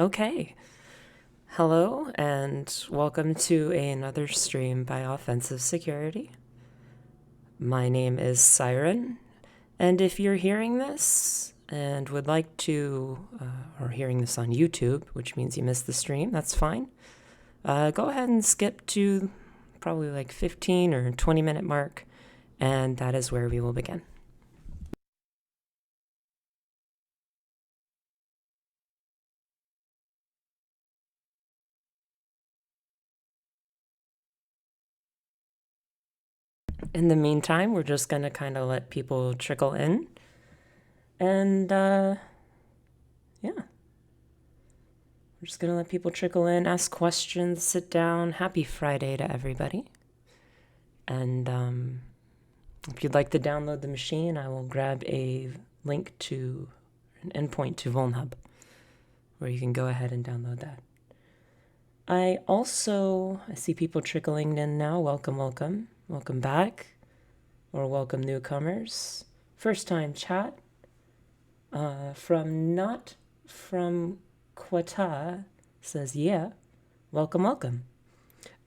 Okay. Hello and welcome to another stream by Offensive Security. My name is S1REN, and if you're hearing this and would like to, or hearing this on YouTube, which means you missed the stream, that's fine. Go ahead and skip to probably like 15 or 20-minute mark, and that is where we will begin. In the meantime, we're just going to kind of let people trickle in. And, yeah. We're just going to let people trickle in, ask questions, sit down. Happy Friday to everybody. And if you'd like to download the machine, I will grab a link to an endpoint to VulnHub, where you can go ahead and download that. I see people trickling in now. Welcome, welcome. Welcome back, or welcome newcomers. First time chat from Not From Quata says, yeah, welcome, welcome.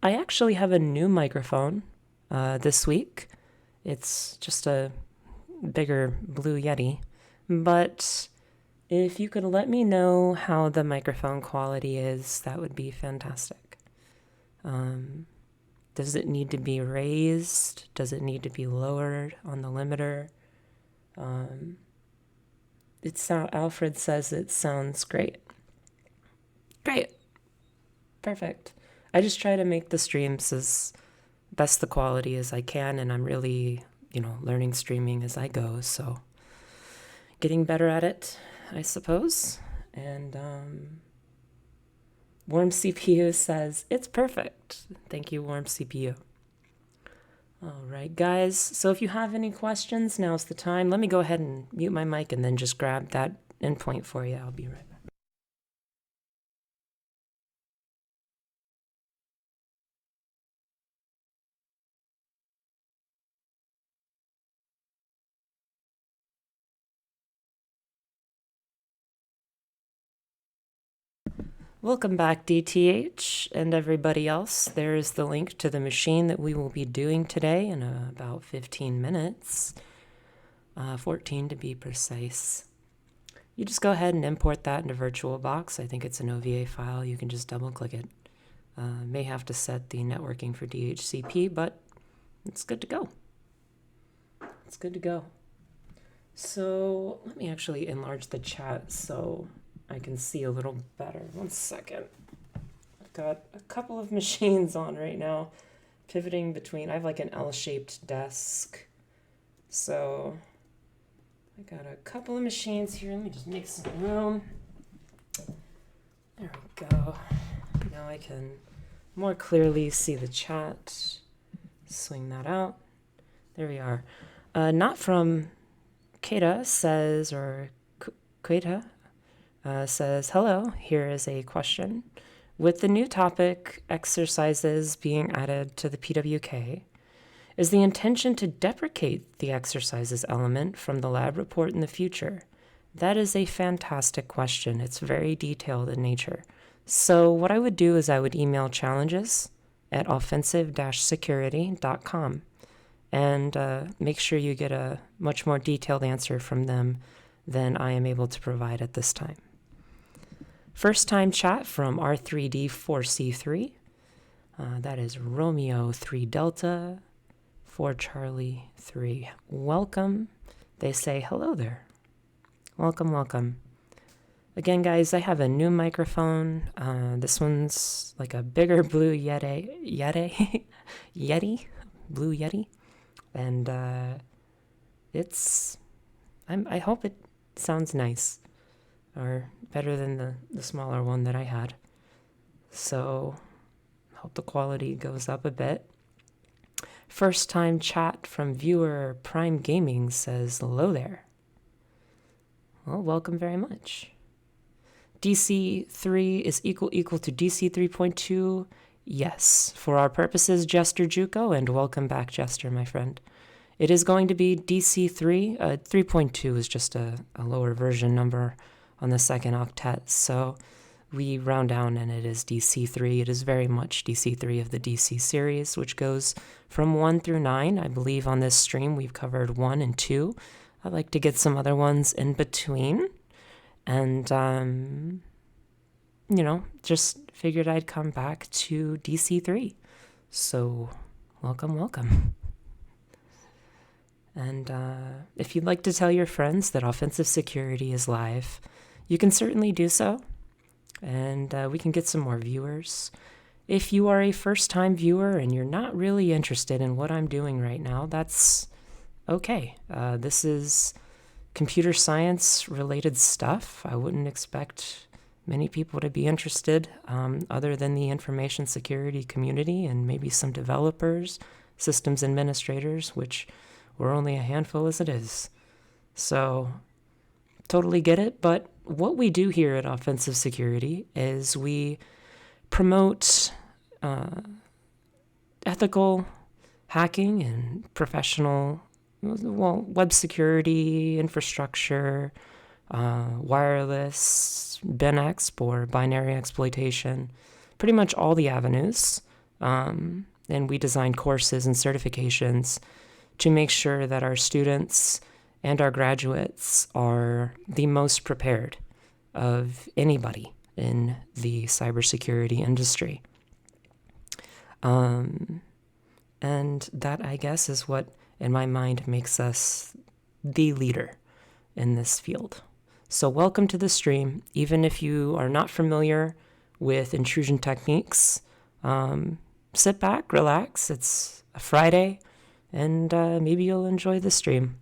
I actually have a new microphone this week. It's just a bigger Blue Yeti, but if you could let me know how the microphone quality is, that would be fantastic. Does it need to be raised? Does it need to be lowered on the limiter? Alfred says it sounds great. Great. Perfect. I just try to make the streams as best the quality as I can, and I'm really, learning streaming as I go, so getting better at it, I suppose. And Warm CPU says, it's perfect. Thank you, Warm CPU. All right, guys. So if you have any questions, now's the time. Let me go ahead and mute my mic and then just grab that endpoint for you. I'll be right back. Welcome back, DTH, and everybody else. There is the link to the machine that we will be doing today in about 15 minutes. 14 to be precise. You just go ahead and import that into VirtualBox. I think it's an OVA file. You can just double-click it. May have to set the networking for DHCP, but it's good to go. It's good to go. So let me actually enlarge the chat so I can see a little better. 1 second. I've got a couple of machines on right now, pivoting between. I have like an L-shaped desk. So I got a couple of machines here. Let me just make some room. There we go. Now I can more clearly see the chat. Swing that out. There we are. Not from Kata says, or Queta says, hello, here is a question. With the new topic, exercises being added to the PWK, is the intention to deprecate the exercises element from the lab report in the future? That is a fantastic question. It's very detailed in nature. So what I would do is I would email challenges@offensive-security.com and make sure you get a much more detailed answer from them than I am able to provide at this time. First time chat from R3D4C3. That is Romeo 3 Delta 4 Charlie 3. Welcome. They say hello there. Welcome, welcome. Again, guys, I have a new microphone. This one's like a bigger Blue Yeti, Blue Yeti. And I hope it sounds nice, or better than the smaller one that I had. So I hope the quality goes up a bit. First time chat from viewer Prime Gaming says, hello there. Well, welcome very much. DC-3 is equal to DC-3.2. Yes, for our purposes, Jester Juco, and welcome back, Jester, my friend. It is going to be DC-3. 3.2 is just a lower version number on the second octet, so we round down and it is DC-3. It is very much DC-3 of the DC series, which goes from 1 through 9. I believe on this stream we've covered 1 and 2. I'd like to get some other ones in between. And, just figured I'd come back to DC-3. So, welcome. And if you'd like to tell your friends that Offensive Security is live, you can certainly do so. And we can get some more viewers. If you are a first-time viewer and you're not really interested in what I'm doing right now, that's okay. This is computer science-related stuff. I wouldn't expect many people to be interested other than the information security community and maybe some developers, systems administrators, which we're only a handful as it is. So, totally get it, but what we do here at Offensive Security is we promote ethical hacking and professional, web security, infrastructure, wireless, BinExp or binary exploitation, pretty much all the avenues. And we design courses and certifications to make sure that our students and our graduates are the most prepared of anybody in the cybersecurity industry. And that, I guess, is what, in my mind, makes us the leader in this field. So welcome to the stream. Even if you are not familiar with intrusion techniques, sit back, relax. It's a Friday, and maybe you'll enjoy the stream.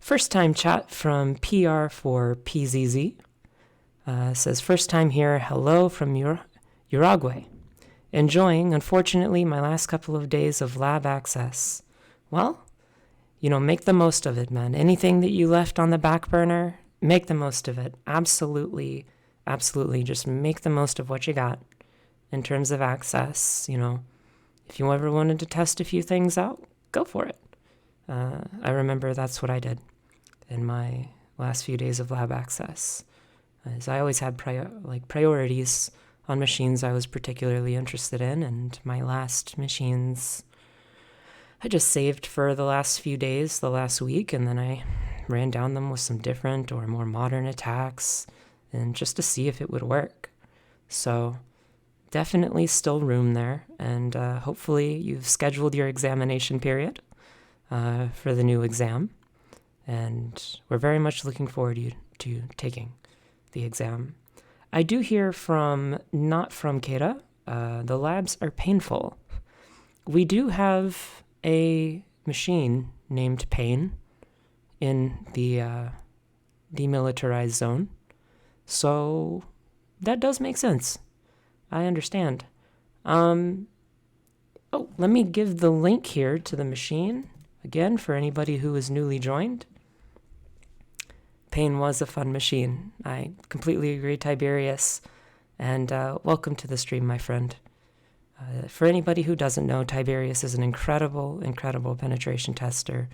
First time chat from PR for PZZ. Says, first time here, hello from Uruguay. Enjoying, unfortunately, my last couple of days of lab access. Well, make the most of it, man. Anything that you left on the back burner, make the most of it. Absolutely. Just make the most of what you got in terms of access. If you ever wanted to test a few things out, go for it. I remember that's what I did in my last few days of lab access, as I always had priorities on machines I was particularly interested in, and my last machines I just saved for the last few days, the last week, and then I ran down them with some different or more modern attacks, and just to see if it would work. So definitely still room there, and hopefully you've scheduled your examination period for the new exam. And we're very much looking forward to taking the exam. I do hear not from Keita, the labs are painful. We do have a machine named Pain in the demilitarized zone. So that does make sense. I understand. Let me give the link here to the machine, again, for anybody who is newly joined. Pain was a fun machine. I completely agree, Tiberius. And welcome to the stream, my friend. For anybody who doesn't know, Tiberius is an incredible penetration tester,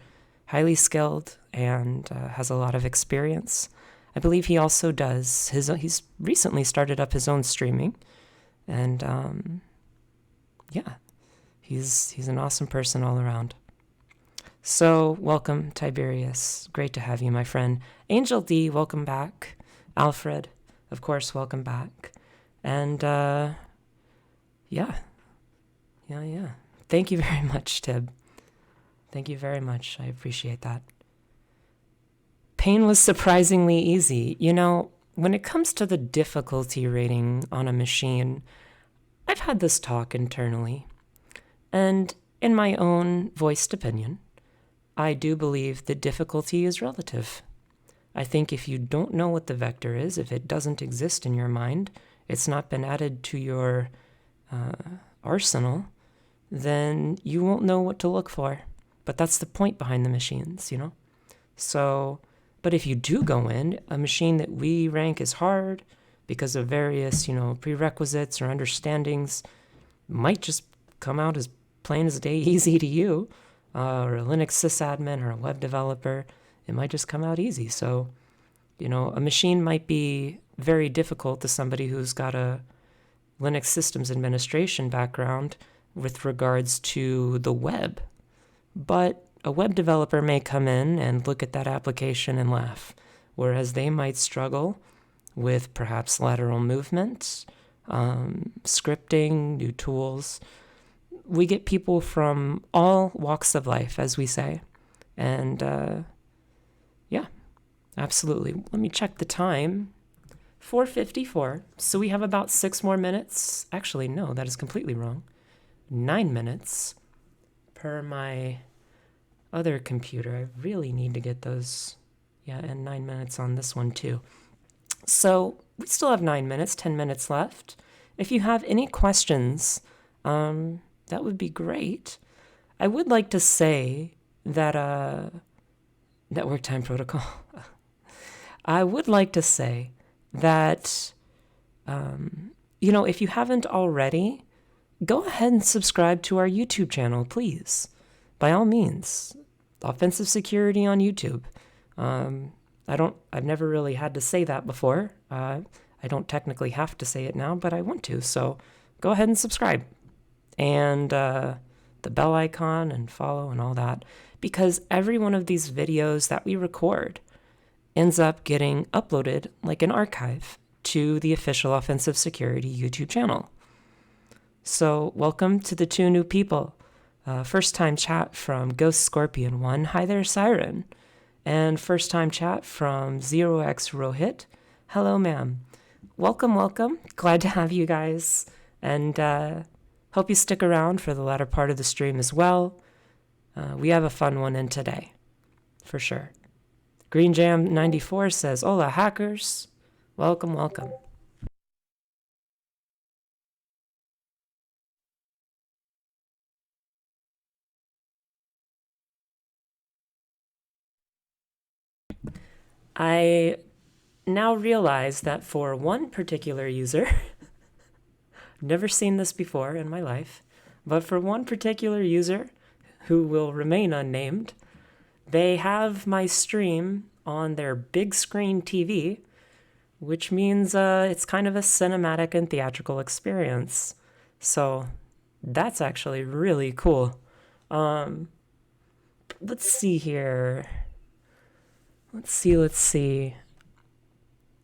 highly skilled, and has a lot of experience. I believe he also does he's recently started up his own streaming, and he's an awesome person all around. So, welcome, Tiberius. Great to have you, my friend. Angel D, welcome back. Alfred, of course, welcome back. And, yeah. Thank you very much, Tib. Thank you very much. I appreciate that. Pain was surprisingly easy. When it comes to the difficulty rating on a machine, I've had this talk internally. And in my own voiced opinion, I do believe that difficulty is relative. I think if you don't know what the vector is, if it doesn't exist in your mind, it's not been added to your arsenal, then you won't know what to look for. But that's the point behind the machines, So, but if you do go in, a machine that we rank as hard because of various, prerequisites or understandings might just come out as plain as day easy to you, or a Linux sysadmin or a web developer, it might just come out easy. So, a machine might be very difficult to somebody who's got a Linux systems administration background with regards to the web. But a web developer may come in and look at that application and laugh, whereas they might struggle with perhaps lateral movement, scripting, new tools. We get people from all walks of life, as we say. And yeah, absolutely. Let me check the time. 4:54. So we have about 6 more minutes. Actually, no, that is completely wrong. 9 minutes per my other computer. I really need to get those. Yeah, and 9 minutes on this one too. So we still have 9 minutes, 10 minutes left. If you have any questions, that would be great. I would like to say that network time protocol. I would like to say that, if you haven't already, go ahead and subscribe to our YouTube channel, please. By all means, offensive security on YouTube. I've never really had to say that before. I don't technically have to say it now, but I want to. So go ahead and subscribe. And the bell icon and follow and all that. Because every one of these videos that we record ends up getting uploaded like an archive to the official Offensive Security YouTube channel. So welcome to the 2 new people. First time chat from Ghost Scorpion 1. Hi there, S1REN. And first time chat from 0x Rohit. Hello, ma'am. Welcome. Glad to have you guys. And hope you stick around for the latter part of the stream as well. We have a fun one in today, for sure. Green Jam 94 says, "Hola, hackers." Welcome. I now realize that for one particular user, never seen this before in my life, but for one particular user who will remain unnamed, they have my stream on their big screen TV, which means it's kind of a cinematic and theatrical experience. So that's actually really cool. Let's see here. Let's see.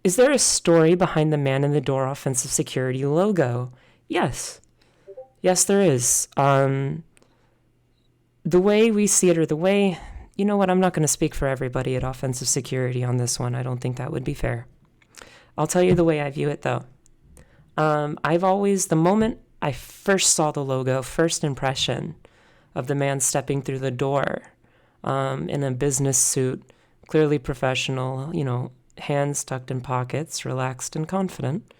Is there a story behind the Man in the Door Offensive Security logo? Yes, there is. The way we see it, or the way, you know what, I'm not going to speak for everybody at Offensive Security on this one. I don't think that would be fair. I'll tell you the way I view it, though. The moment I first saw the logo, first impression of the man stepping through the door in a business suit, clearly professional, hands tucked in pockets, relaxed and confident,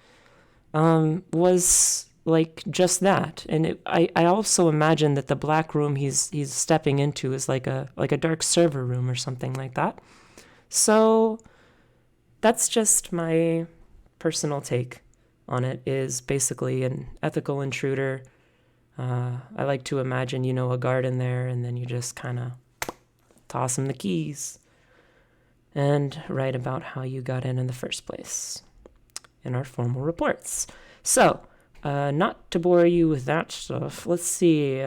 was like just that. And I also imagine that the black room he's stepping into is like a dark server room or something like that. So that's just my personal take on it, is basically an ethical intruder. I like to imagine, a guard in there, and then you just kind of toss him the keys and write about how you got in the first place in our formal reports. So, not to bore you with that stuff, let's see.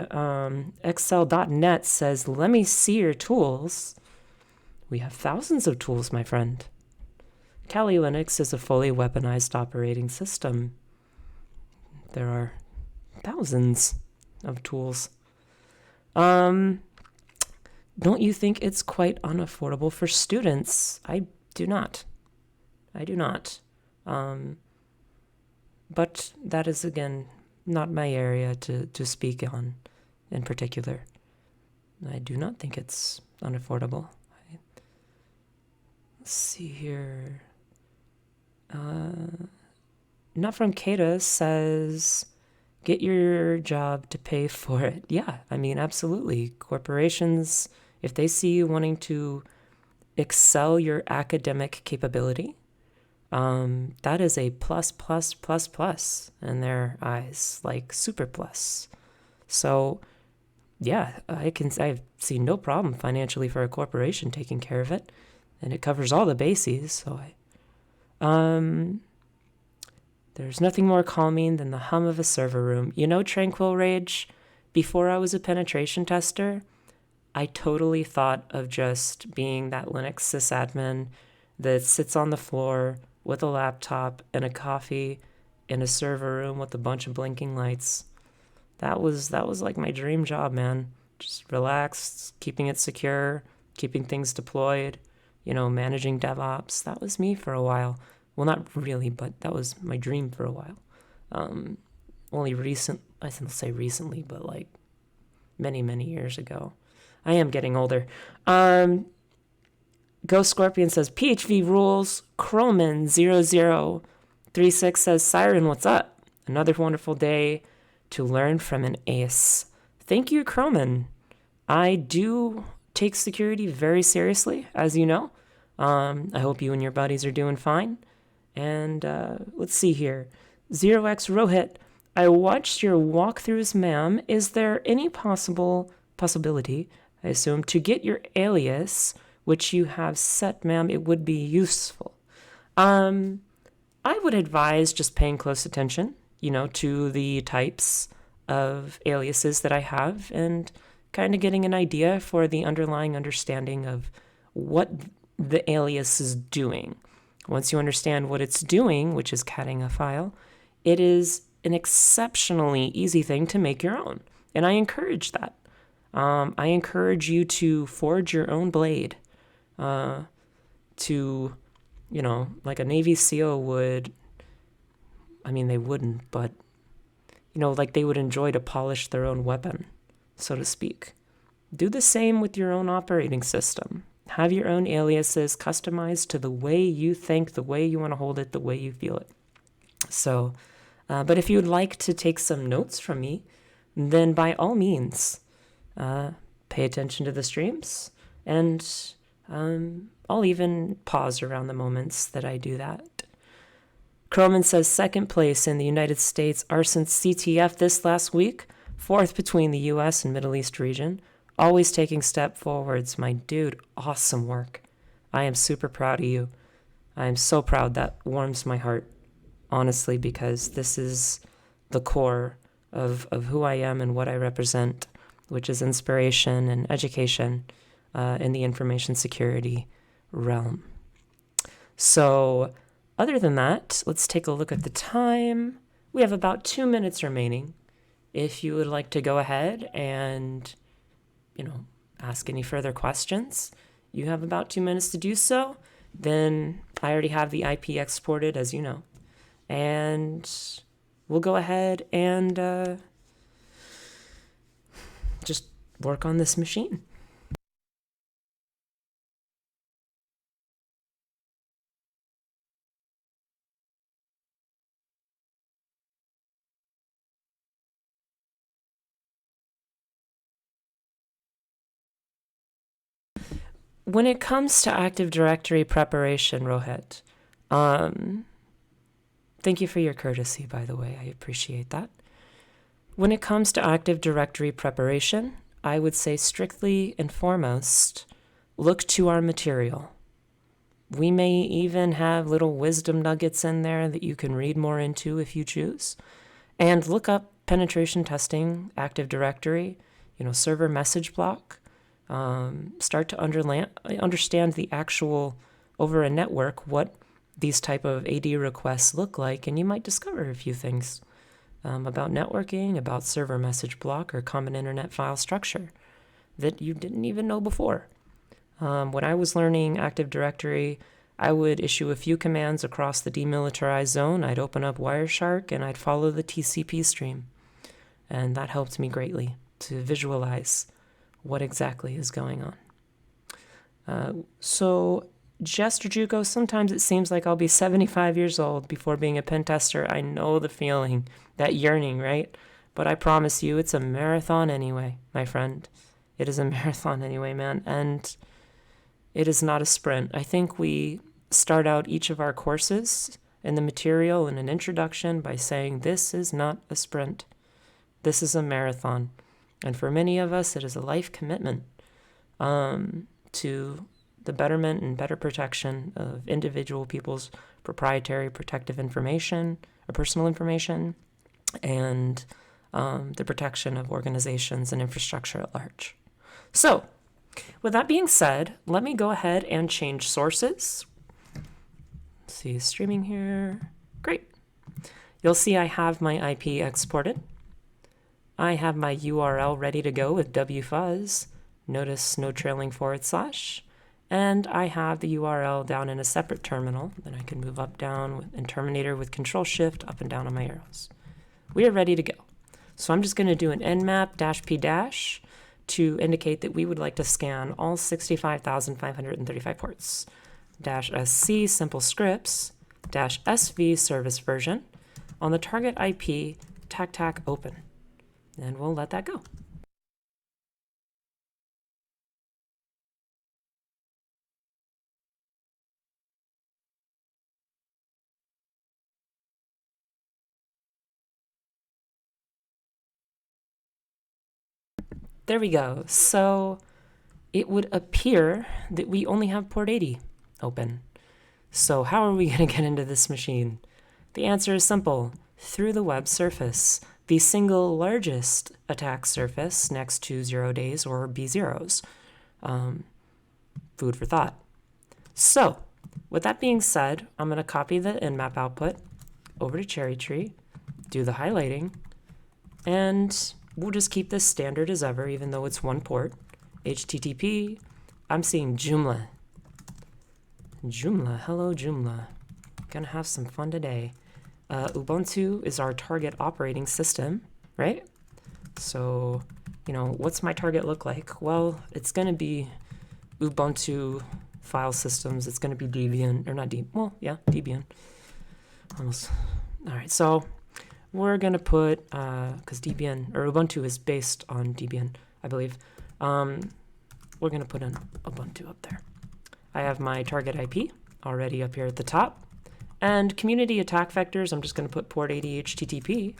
Excel.net says, "Let me see your tools." We have thousands of tools, my friend. Kali Linux is a fully weaponized operating system. There are thousands of tools. Don't you think it's quite unaffordable for students? I do not. But that is, again, not my area to speak on in particular. I do not think it's unaffordable. Let's see here. Not from Kata says, "Get your job to pay for it." Yeah, absolutely. Corporations, if they see you wanting to excel your academic capability, that is a plus in their eyes, like super plus. So yeah, I've seen no problem financially for a corporation taking care of it, and it covers all the bases. So There's nothing more calming than the hum of a server room. You know, Tranquil Rage, before I was a penetration tester, I totally thought of just being that Linux sysadmin that sits on the floor with a laptop and a coffee in a server room with a bunch of blinking lights. That was like my dream job, man. Just relaxed, keeping it secure, keeping things deployed, managing DevOps. That was me for a while. Well, not really, but that was my dream for a while. I shouldn't say recently, but like many, many years ago. I am getting older. Ghost Scorpion says, PHV rules. Croman0036 says, S1REN, what's up? Another wonderful day to learn from an ace. Thank you, Croman. I do take security very seriously, as you know. I hope you and your buddies are doing fine. And let's see here. 0x Rohit, I watched your walkthroughs, ma'am. Is there any possibility, I assume, to get your alias, which you have set, ma'am? It would be useful. I would advise just paying close attention, to the types of aliases that I have and kind of getting an idea for the underlying understanding of what the alias is doing. Once you understand what it's doing, which is catting a file, it is an exceptionally easy thing to make your own. And I encourage that. I encourage you to forge your own blade to, like a Navy SEAL would. I mean, they wouldn't, but, like they would enjoy to polish their own weapon, so to speak. Do the same with your own operating system. Have your own aliases customized to the way you think, the way you want to hold it, the way you feel it. So, but if you would like to take some notes from me, then by all means, pay attention to the streams, and I'll even pause around the moments that I do that. Croman says, second place in the United States arson CTF this last week, fourth between the U.S. and Middle East region. Always taking step forwards, my dude. Awesome work. I am super proud of you. I am so proud. That warms my heart, honestly, because this is the core of who I am and what I represent, which is inspiration and education in the information security realm. So, other than that, let's take a look at the time. We have about 2 minutes remaining. If you would like to go ahead and ask any further questions, you have about 2 minutes to do so. Then I already have the IP exported, as you know. And we'll go ahead and just work on this machine. When it comes to Active Directory preparation, Rohit, thank you for your courtesy, by the way. I appreciate that. When it comes to Active Directory preparation, I would say strictly and foremost, look to our material. We may even have little wisdom nuggets in there that you can read more into if you choose. And look up penetration testing, Active Directory, server message block. Start to understand the actual, over a network, what these type of AD requests look like, and you might discover a few things about networking, about server message block, or common internet file structure that you didn't even know before. When I was learning Active Directory, I would issue a few commands across the demilitarized zone. I'd open up Wireshark, and I'd follow the TCP stream. And that helped me greatly to visualize what exactly is going on. So, Jester Juco, sometimes it seems like I'll be 75 years old before being a pen tester. I know the feeling, that yearning, right? But I promise you, it's a marathon anyway, my friend. It is a marathon anyway, man. And it is not a sprint. I think we start out each of our courses in the material in an introduction by saying, this is not a sprint. This is a marathon. And for many of us, it is a life commitment to the betterment and better protection of individual people's proprietary protective information or personal information, and the protection of organizations and infrastructure at large. So, with that being said, let me go ahead and change sources. Let's see, streaming here. Great. You'll see I have my IP exported. I have my URL ready to go with wfuzz. Notice no trailing /. And I have the URL down in a separate terminal. Then I can move up, down, and Terminator with Control-Shift, up and down on my arrows. We are ready to go. So I'm just going to do an nmap-p- to indicate that we would like to scan all 65,535 ports. -sc simple scripts, -sv service version on the target IP tac open. And we'll let that go. There we go. So it would appear that we only have port 80 open. So how are we going to get into this machine? The answer is simple. Through the web surface, the single largest attack surface next to 0 days or B0s. Food for thought. So with that being said, I'm going to copy the nmap output over to Cherry Tree, do the highlighting, and we'll just keep this standard as ever, even though it's one port. HTTP, I'm seeing Joomla. Joomla, hello Joomla. Gonna have some fun today. Ubuntu is our target operating system, right? So, you know, what's my target look like? Well, it's gonna be Ubuntu file systems. It's gonna be Debian, or not Debian, well, yeah, Debian. Almost. All right, so we're going to put, because Debian, or Ubuntu is based on Debian, I believe. We're going to put an Ubuntu up there. I have my target IP already up here at the top. And community attack vectors, I'm just going to put port 80 HTTP.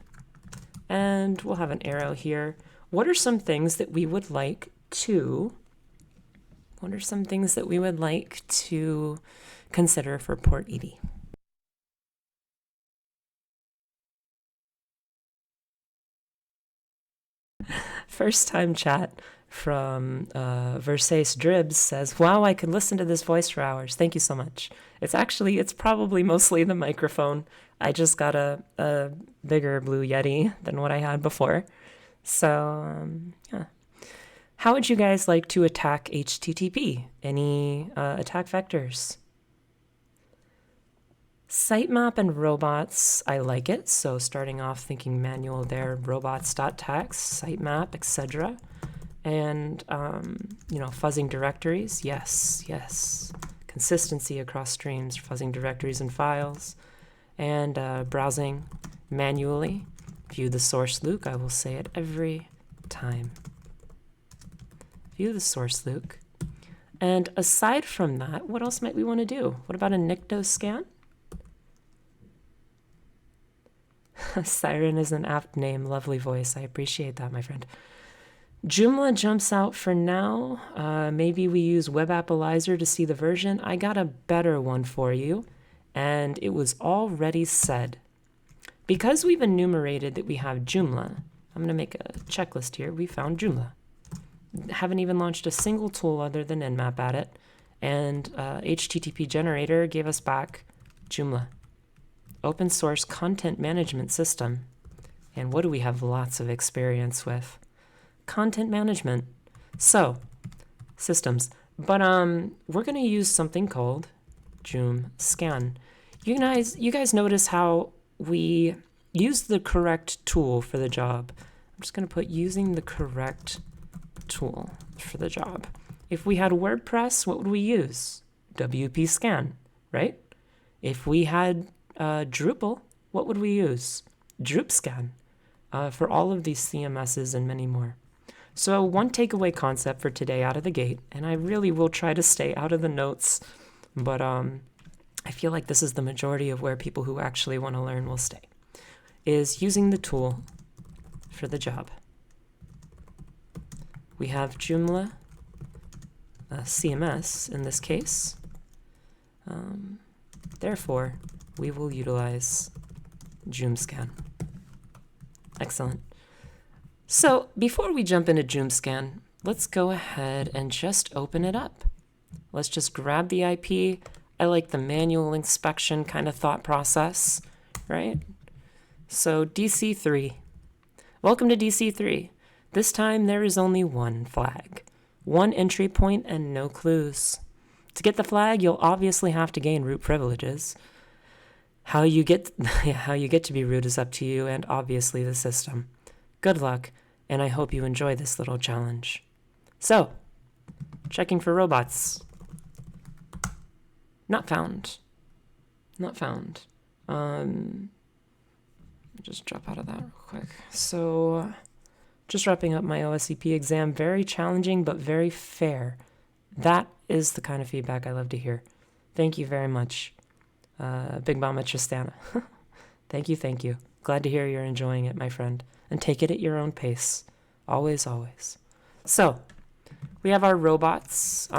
And we'll have an arrow here. What are some things that we would like to, consider for port 80? First time chat from Versace Dribs says, wow, I could listen to this voice for hours. Thank you so much. It's probably mostly the microphone. I just got a bigger Blue Yeti than what I had before. So, yeah. How would you guys like to attack HTTP? Any attack vectors? Sitemap and robots, I like it. So starting off thinking manual there, robots.txt, sitemap, etc. And, fuzzing directories, yes. Consistency across streams, fuzzing directories and files. And browsing manually. View the source Luke, I will say it every time. View the source Luke. And aside from that, what else might we want to do? What about a Nycto scan? S1REN is an apt name, lovely voice. I appreciate that, my friend. Joomla jumps out for now. Maybe we use WebAppalizer to see the version. I got a better one for you, and it was already said. Because we've enumerated that we have Joomla, I'm going to make a checklist here. We found Joomla. Haven't even launched a single tool other than Nmap at it, and HTTP generator gave us back Joomla. Open source content management system. And what do we have lots of experience with? Content management. So, systems. But we're going to use something called Joom scan. You guys notice how we use the correct tool for the job. I'm just going to put using the correct tool for the job. If we had WordPress, what would we use? WP scan, right? If we had Drupal, what would we use? Droop scan for all of these CMSs and many more. So one takeaway concept for today out of the gate, and I really will try to stay out of the notes, but I feel like this is the majority of where people who actually want to learn will stay, is using the tool for the job. We have Joomla, CMS in this case. Therefore, we will utilize JoomScan. Excellent. So before we jump into JoomScan, let's go ahead and just open it up. Let's just grab the IP. I like the manual inspection kind of thought process, right? So DC-3. Welcome to DC-3. This time there is only one flag, one entry point, and no clues. To get the flag, you'll obviously have to gain root privileges. How you get to be root is up to you and obviously the system. Good luck, and I hope you enjoy this little challenge. So, checking for robots. Not found. Not found. Just drop out of that real quick. So, just wrapping up my OSCP exam. Very challenging, but very fair. That is the kind of feedback I love to hear. Thank you very much, Big Mama Tristana. Thank you, thank you. Glad to hear you're enjoying it, my friend. And take it at your own pace. Always, always. So, we have our robots.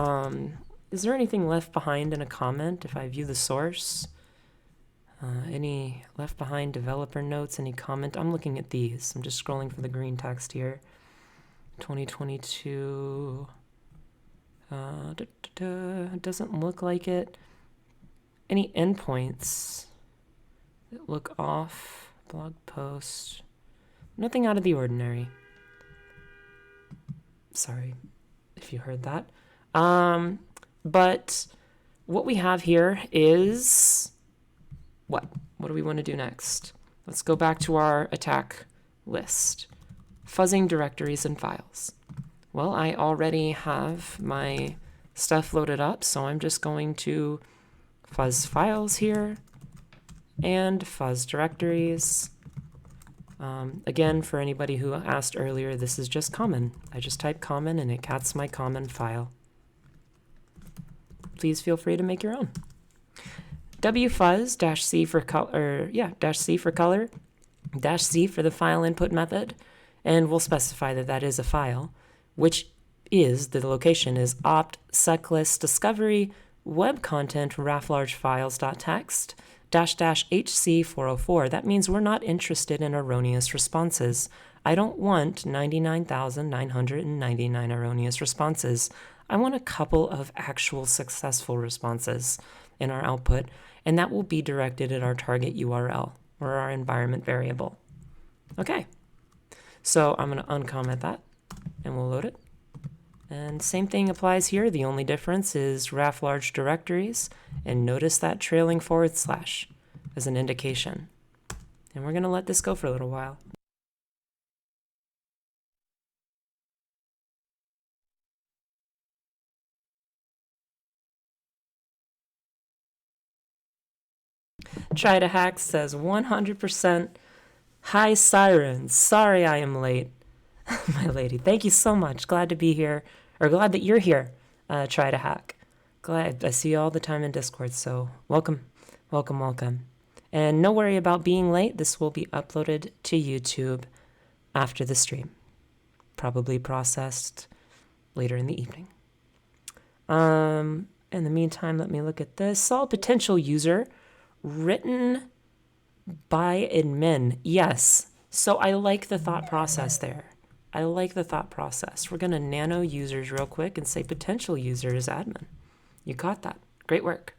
Is there anything left behind in a comment if I view the source? Any left behind developer notes, any comment? I'm looking at these. I'm just scrolling for the green text here. 2022. Doesn't look like it. Any endpoints that look off? Blog post. Nothing out of the ordinary. Sorry if you heard that. But what we have here is what? What do we want to do next? Let's go back to our attack list. Fuzzing directories and files. Well, I already have my stuff loaded up, so I'm just going to fuzz files here and fuzz directories. Again, for anybody who asked earlier, this is just common. I just type common and it gets my common file. Please feel free to make your own. wfuzz -c for color, -c for color, -c for the file input method, and we'll specify that that is a file, which is, the location is opt seclist discovery web content raf large files.txt -hc404. That means we're not interested in erroneous responses. I don't want 99,999 erroneous responses. I want a couple of actual successful responses in our output, and that will be directed at our target URL or our environment variable. Okay, so I'm going to uncomment that and we'll load it. And same thing applies here. The only difference is raf large directories, and notice that trailing / as an indication. And we're going to let this go for a little while. Try to hack says 100% hi sirens. Sorry I am late. My lady, thank you so much. Glad to be here, or glad that you're here. Try to hack. Glad I see you all the time in Discord, so welcome, welcome, welcome. And no worry about being late. This will be uploaded to YouTube after the stream, probably processed later in the evening. In the meantime, let me look at this. Saw a potential user written by admin. Yes. So I like the thought process there. I like the thought process. We're going to nano users real quick and say potential user is admin. You caught that. Great work.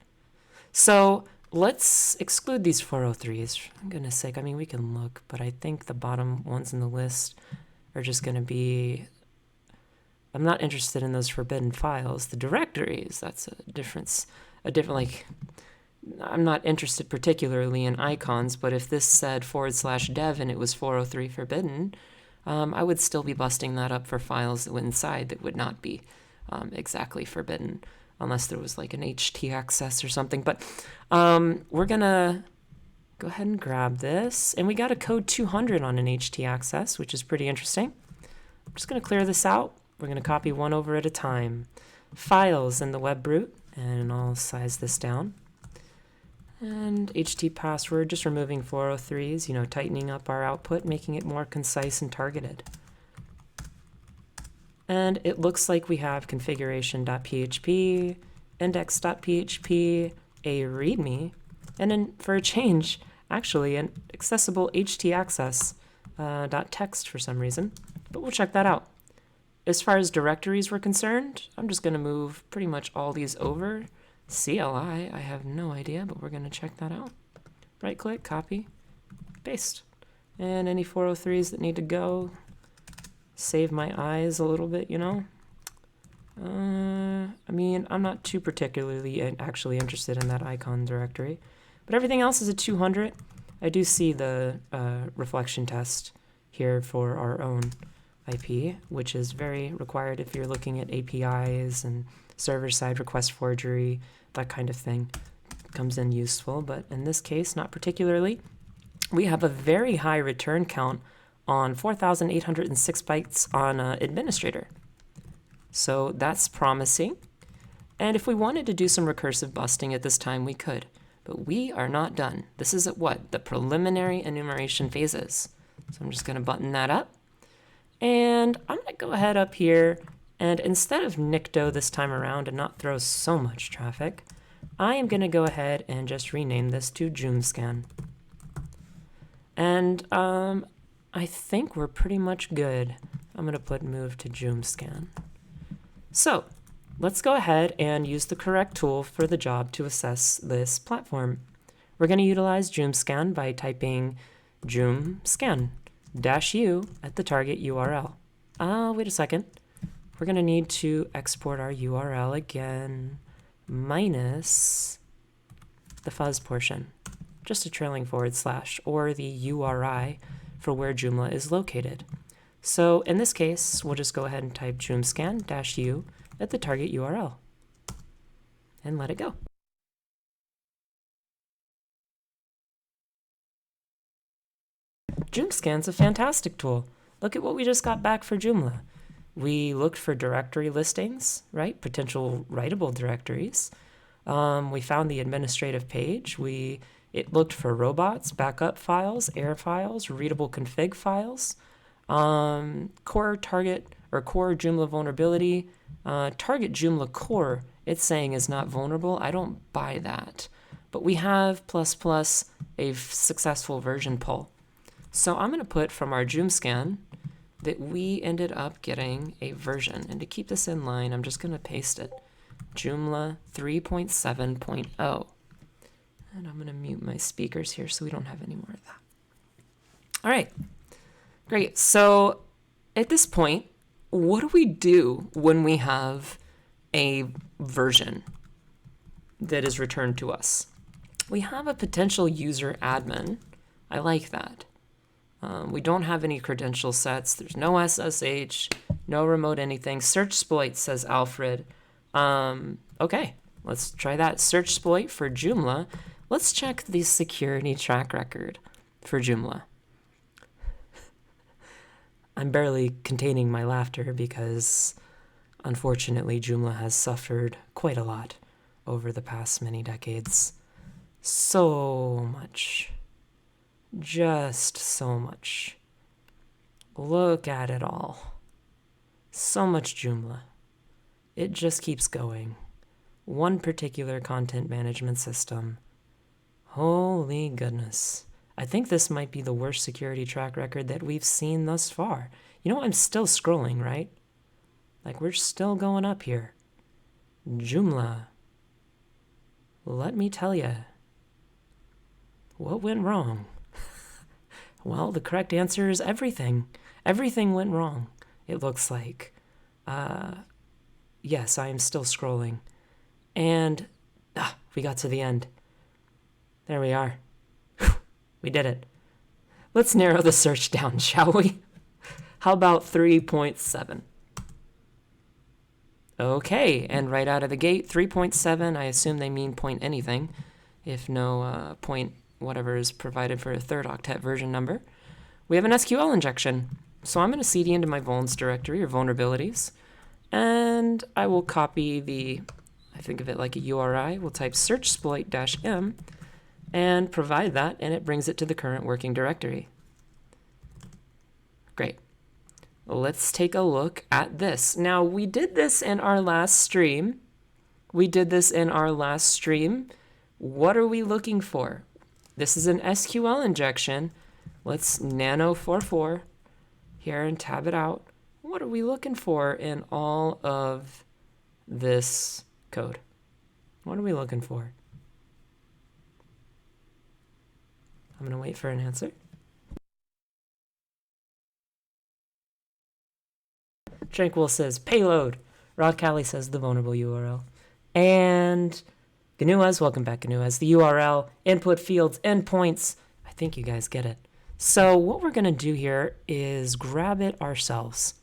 So let's exclude these 403s. For goodness sake, I mean, we can look, but I think the bottom ones in the list are just going to be, I'm not interested in those forbidden files. The directories, that's a different, like, I'm not interested particularly in icons, but if this said /dev and it was 403 forbidden, I would still be busting that up for files inside that would not be exactly forbidden, unless there was like an HT access or something. But we're going to go ahead and grab this. And we got a code 200 on an HT access, which is pretty interesting. I'm just going to clear this out. We're going to copy one over at a time. Files in the web brute, and I'll size this down. And HT password, just removing 403s, you know, tightening up our output, making it more concise and targeted. And it looks like we have configuration.php, index.php, a README, And then for a change, actually an accessible htaccess .text for some reason, but we'll check that out. As far as directories were concerned, I'm just going to move pretty much all these over. CLI, I have no idea, but we're going to check that out. Right click, copy, paste. And any 403s that need to go, save my eyes a little bit, you know? I mean, I'm not too particularly actually interested in that icon directory, but everything else is a 200. I do see the reflection test here for our own IP, which is very required if you're looking at APIs and server-side request forgery, that kind of thing comes in useful, but in this case, not particularly. We have a very high return count on 4,806 bytes on administrator. So that's promising. And if we wanted to do some recursive busting at this time, we could. But we are not done. This is at what? The preliminary enumeration phases. So I'm just going to button that up. And I'm going to go ahead up here, and instead of Nicto this time around and not throw so much traffic, I am going to go ahead and just rename this to JoomScan. And I think we're pretty much good. I'm going to put move to JoomScan. So let's go ahead and use the correct tool for the job to assess this platform. We're going to utilize JoomScan by typing JoomScan -u at the target URL. Wait a second. We're going to need to export our URL again minus the fuzz portion, just a trailing forward slash, or the URI for where Joomla is located. So in this case, we'll just go ahead and type JoomScan -u at the target URL and let it go. JoomScan's a fantastic tool. Look at what we just got back for Joomla. We looked for directory listings, right? Potential writable directories. We found the administrative page. It looked for robots, backup files, error files, readable config files, core target or core Joomla vulnerability. Target Joomla core, it's saying is not vulnerable. I don't buy that. But we have ++ a successful version pull. So I'm going to put from our JoomScan that we ended up getting a version. And to keep this in line, I'm just going to paste it. Joomla 3.7.0. And I'm going to mute my speakers here so we don't have any more of that. All right, great. So at this point, what do we do when we have a version that is returned to us? We have a potential user admin. I like that. We don't have any credential sets. There's no SSH, no remote anything. Search exploit, says Alfred. Okay, let's try that. Search exploit for Joomla. Let's check the security track record for Joomla. I'm barely containing my laughter because, unfortunately, Joomla has suffered quite a lot over the past many decades. So much. Just so much. Look at it all. So much Joomla. It just keeps going. One particular content management system. Holy goodness. I think this might be the worst security track record that we've seen thus far. You know, I'm still scrolling, right? Like, we're still going up here. Joomla. Let me tell you. What went wrong? Well, the correct answer is everything. Everything went wrong, it looks like. Yes, I am still scrolling. And we got to the end. There we are. We did it. Let's narrow the search down, shall we? How about 3.7? Okay, and right out of the gate, 3.7, I assume they mean point anything, if no point whatever is provided for a third octet version number. We have an SQL injection. So I'm going to cd into my vulns directory or vulnerabilities, and I will copy I think of it like a URI. We'll type search exploit -m and provide that, and it brings it to the current working directory. Great. Let's take a look at this. Now, we did this in our last stream. What are we looking for? This is an SQL injection. Let's nano44 here and tab it out. What are we looking for in all of this code? What are we looking for? I'm going to wait for an answer. Tranquil says payload. Rod Cali says the vulnerable URL. And Ganuaz, welcome back Ganuaz, the URL, input fields, endpoints. I think you guys get it. So what we're going to do here is grab it ourselves.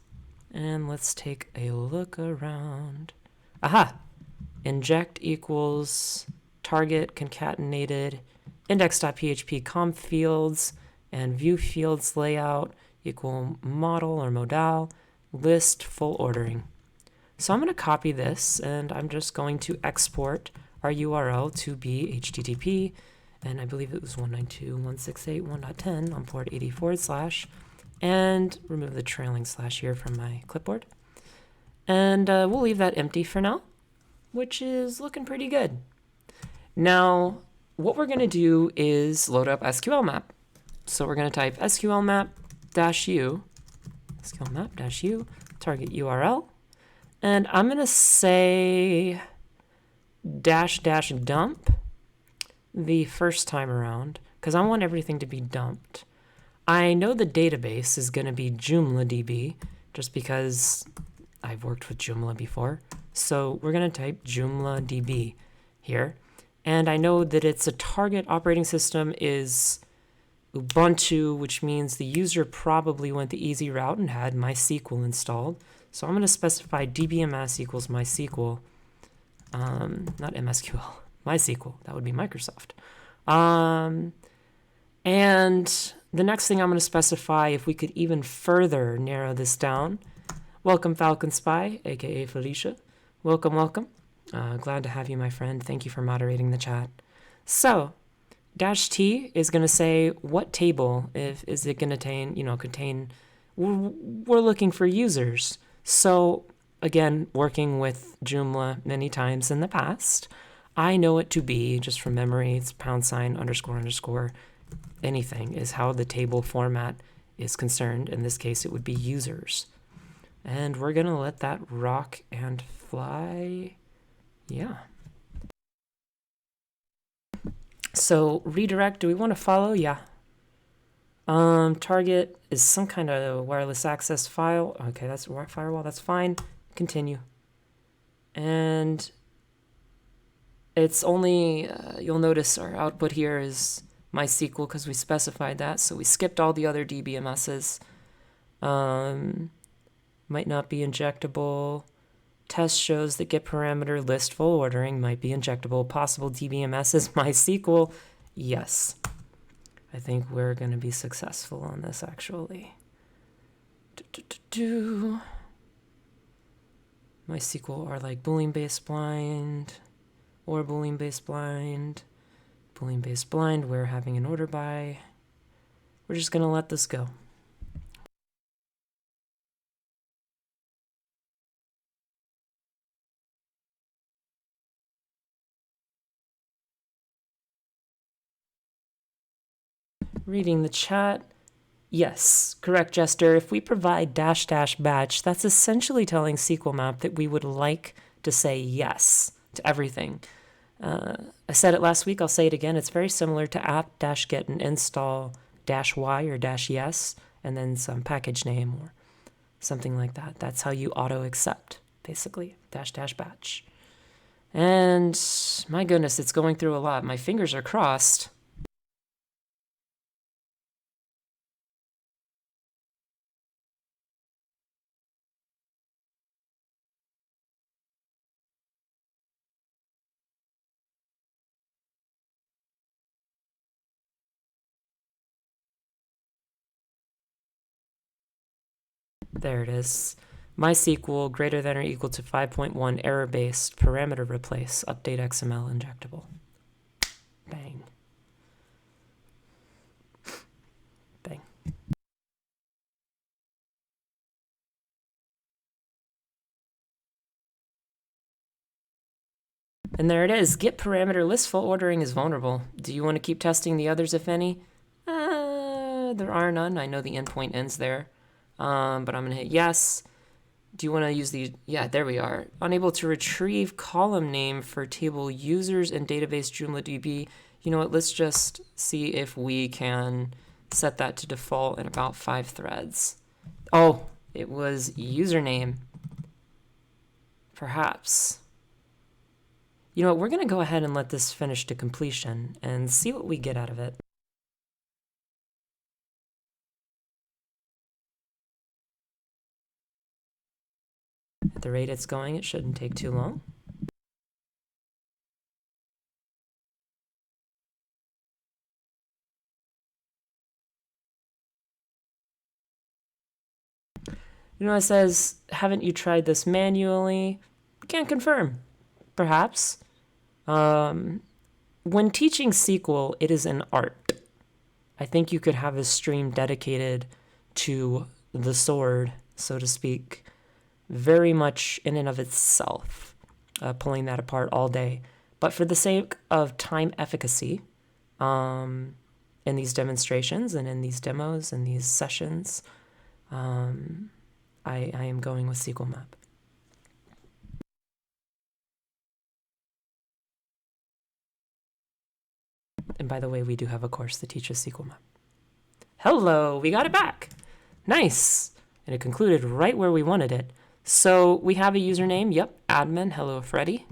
And let's take a look around. Aha! Inject equals target concatenated index.php conf fields and view fields layout equal model or modal list full ordering. So I'm going to copy this and I'm just going to export our URL to be HTTP, and I believe it was 192.168.1.10 on port 80// and remove the trailing slash here from my clipboard. And we'll leave that empty for now, which is looking pretty good. Now, what we're going to do is load up SQL map. So we're going to type SQL map-u, SQL map-u, target URL, and I'm going to say --dump the first time around, because I want everything to be dumped. I know the database is going to be JoomlaDB, just because I've worked with Joomla before. So we're going to type JoomlaDB here. And I know that its a target operating system is Ubuntu, which means the user probably went the easy route and had MySQL installed. So I'm going to specify dbms equals MySQL, not MSQL, MySQL. That would be Microsoft. And the next thing I'm going to specify, if we could even further narrow this down. Welcome, Falcon Spy, aka Felicia. Welcome, welcome. Glad to have you, my friend. Thank you for moderating the chat. So, -t is going to say what table is it going to contain. We're looking for users. So, again, working with Joomla many times in the past, I know it to be, just from memory, it's #__ anything is how the table format is concerned. In this case, it would be users. And we're going to let that rock and fly. Yeah. So redirect, do we want to follow? Yeah. Target is some kind of wireless access file. Okay, that's firewall. That's fine. Continue. And it's only, you'll notice our output here is MySQL because we specified that. So we skipped all the other DBMSs. Might not be injectable. Test shows that get parameter list full ordering might be injectable. Possible DBMSs MySQL. Yes. I think we're going to be successful on this actually. MySQL are like Boolean-based blind or Boolean-based blind. Boolean-based blind, we're having an order by. We're just going to let this go. Reading the chat. Yes, correct, Jester. If we provide --batch, that's essentially telling SQL Map that we would like to say yes to everything. I said it last week, I'll say it again. It's very similar to app-get and install -y or -yes, and then some package name or something like that. That's how you auto-accept, basically, --batch. And my goodness, it's going through a lot. My fingers are crossed. There it is. MySQL greater than or equal to 5.1 error-based parameter replace update XML injectable. Bang. Bang. And there it is. Get parameter list full ordering is vulnerable. Do you want to keep testing the others, if any? There are none. I know the endpoint ends there. But I'm going to hit yes. Do you want to use the... Yeah, there we are. Unable to retrieve column name for table users in database JoomlaDB. You know what? Let's just see if we can set that to default in about 5 threads. Oh, it was username. Perhaps. You know what? We're going to go ahead and let this finish to completion and see what we get out of it. At the rate it's going, it shouldn't take too long. You know, it says, haven't you tried this manually? Can't confirm. Perhaps. When teaching SQL, it is an art. I think you could have a stream dedicated to the sword, so to speak, very much in and of itself, pulling that apart all day. But for the sake of time efficacy, in these demonstrations and in these demos and these sessions, I am going with SQL Map. And by the way, we do have a course that teaches SQL Map. Hello, we got it back. Nice. And it concluded right where we wanted it. So we have a username. Yep, admin, hello Freddy.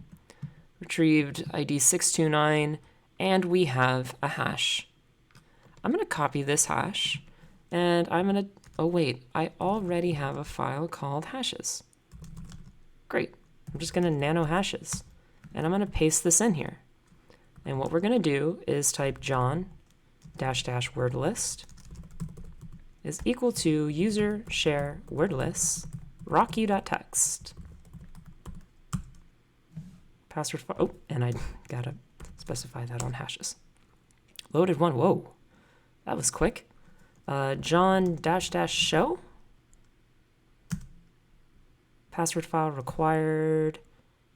Retrieved ID 629, and we have a hash. I'm going to copy this hash, and I'm going to... Oh, wait, I already have a file called hashes. Great. I'm just going to nano hashes, and I'm going to paste this in here. And what we're going to do is type John -- word list is equal to user share word list rocky.txt. Password file. Oh, and I got to specify that on hashes. Loaded one. Whoa, that was quick. John -- show. Password file required.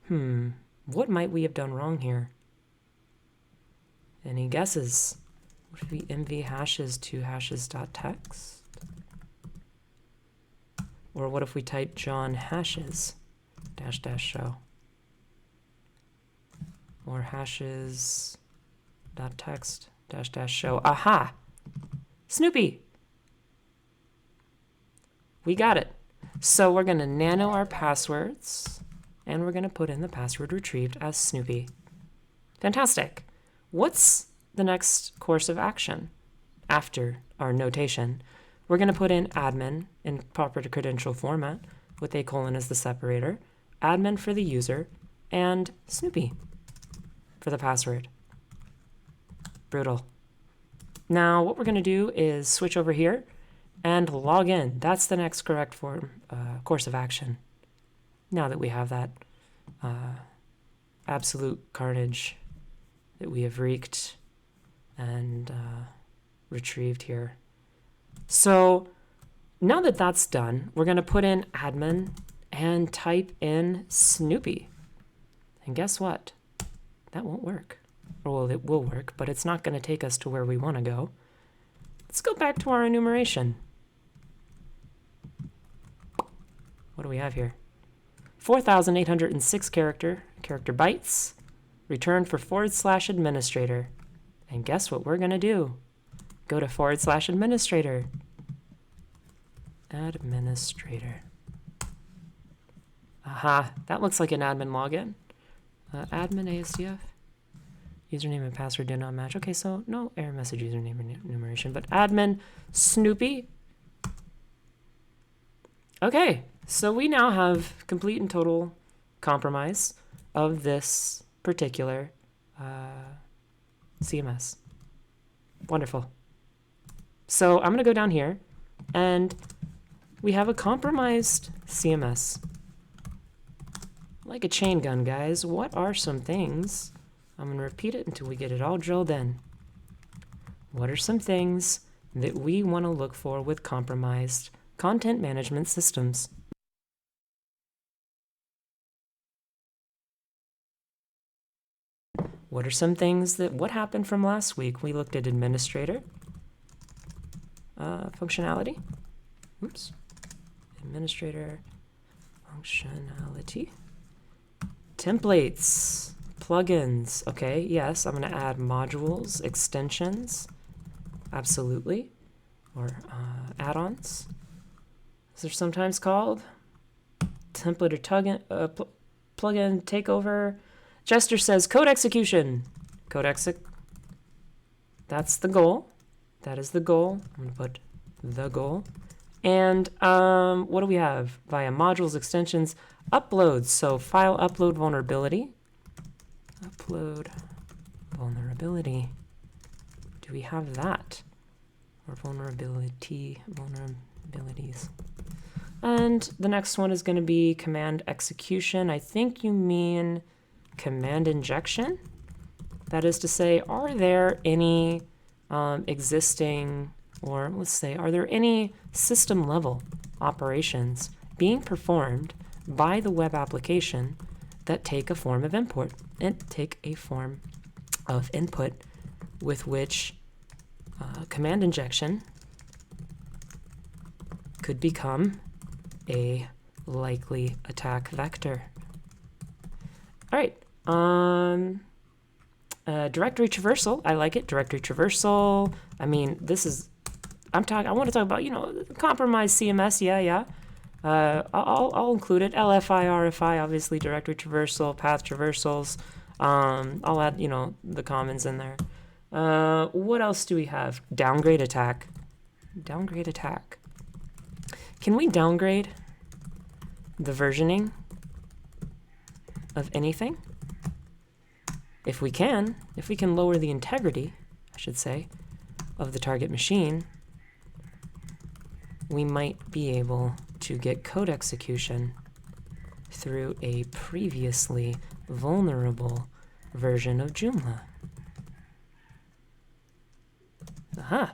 What might we have done wrong here? Any guesses? What if we mv hashes to hashes.txt? Or what if we type John hashes -- show? Or hashes.txt -- show. Aha! Snoopy! We got it. So we're going to nano our passwords, and we're going to put in the password retrieved as Snoopy. Fantastic. What's the next course of action after our notation? We're going to put in admin in proper credential format with a colon as the separator, admin for the user, and Snoopy for the password. Brutal. Now what we're going to do is switch over here and log in. That's the next correct course of action. Now that we have that absolute carnage that we have wreaked and retrieved here. So now that that's done, we're going to put in admin and type in Snoopy. And guess what? That won't work. Or well, it will work, but it's not going to take us to where we want to go. Let's go back to our enumeration. What do we have here? 4,806 character bytes returned for /administrator. And guess what we're going to do? Go to /administrator. Administrator. Aha, that looks like an admin login. Admin ASDF. Username and password do not match. Okay, so no error message username enumeration, but admin Snoopy. Okay, so we now have complete and total compromise of this particular CMS. Wonderful. So I'm going to go down here, and we have a compromised CMS. Like a chain gun, guys. What are some things? I'm going to repeat it until we get it all drilled in. What are some things that we want to look for with compromised content management systems? what are some things what happened from last week? We looked at administrator functionality. Oops. Administrator functionality. Templates, plugins. Okay, yes, I'm going to add modules, extensions. Absolutely. Or add-ons, as they're sometimes called. Template or plugin takeover. Jester says code execution. That's the goal. That is the goal. I'm going to put the goal. And what do we have? Via modules, extensions, uploads. So file upload vulnerability. Upload vulnerability. Do we have that? Or vulnerabilities. And the next one is going to be command execution. I think you mean command injection. That is to say, are there any existing, or let's say, are there any system level operations being performed by the web application that take a form of input with which command injection could become a likely attack vector. All right. Directory traversal. I like it. Directory traversal. I mean, I want to talk about, compromised CMS. Yeah. I'll include it. LFI, RFI, obviously directory traversal, path traversals. I'll add, the commons in there. What else do we have? Downgrade attack. Downgrade attack. Can we downgrade the versioning of anything? If we can lower the integrity, I should say, of the target machine, we might be able to get code execution through a previously vulnerable version of Joomla. Aha!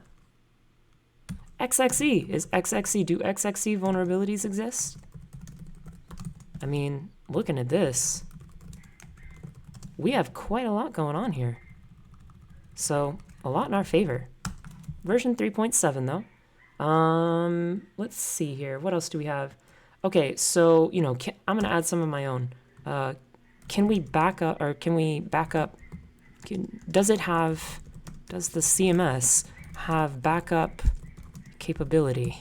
XXE. Do XXE vulnerabilities exist? I mean, looking at this, we have quite a lot going on here. So, a lot in our favor. Version 3.7 though. Let's see here. What else do we have? Okay, so, I'm gonna add some of my own. Can we back up, does the CMS have backup capability?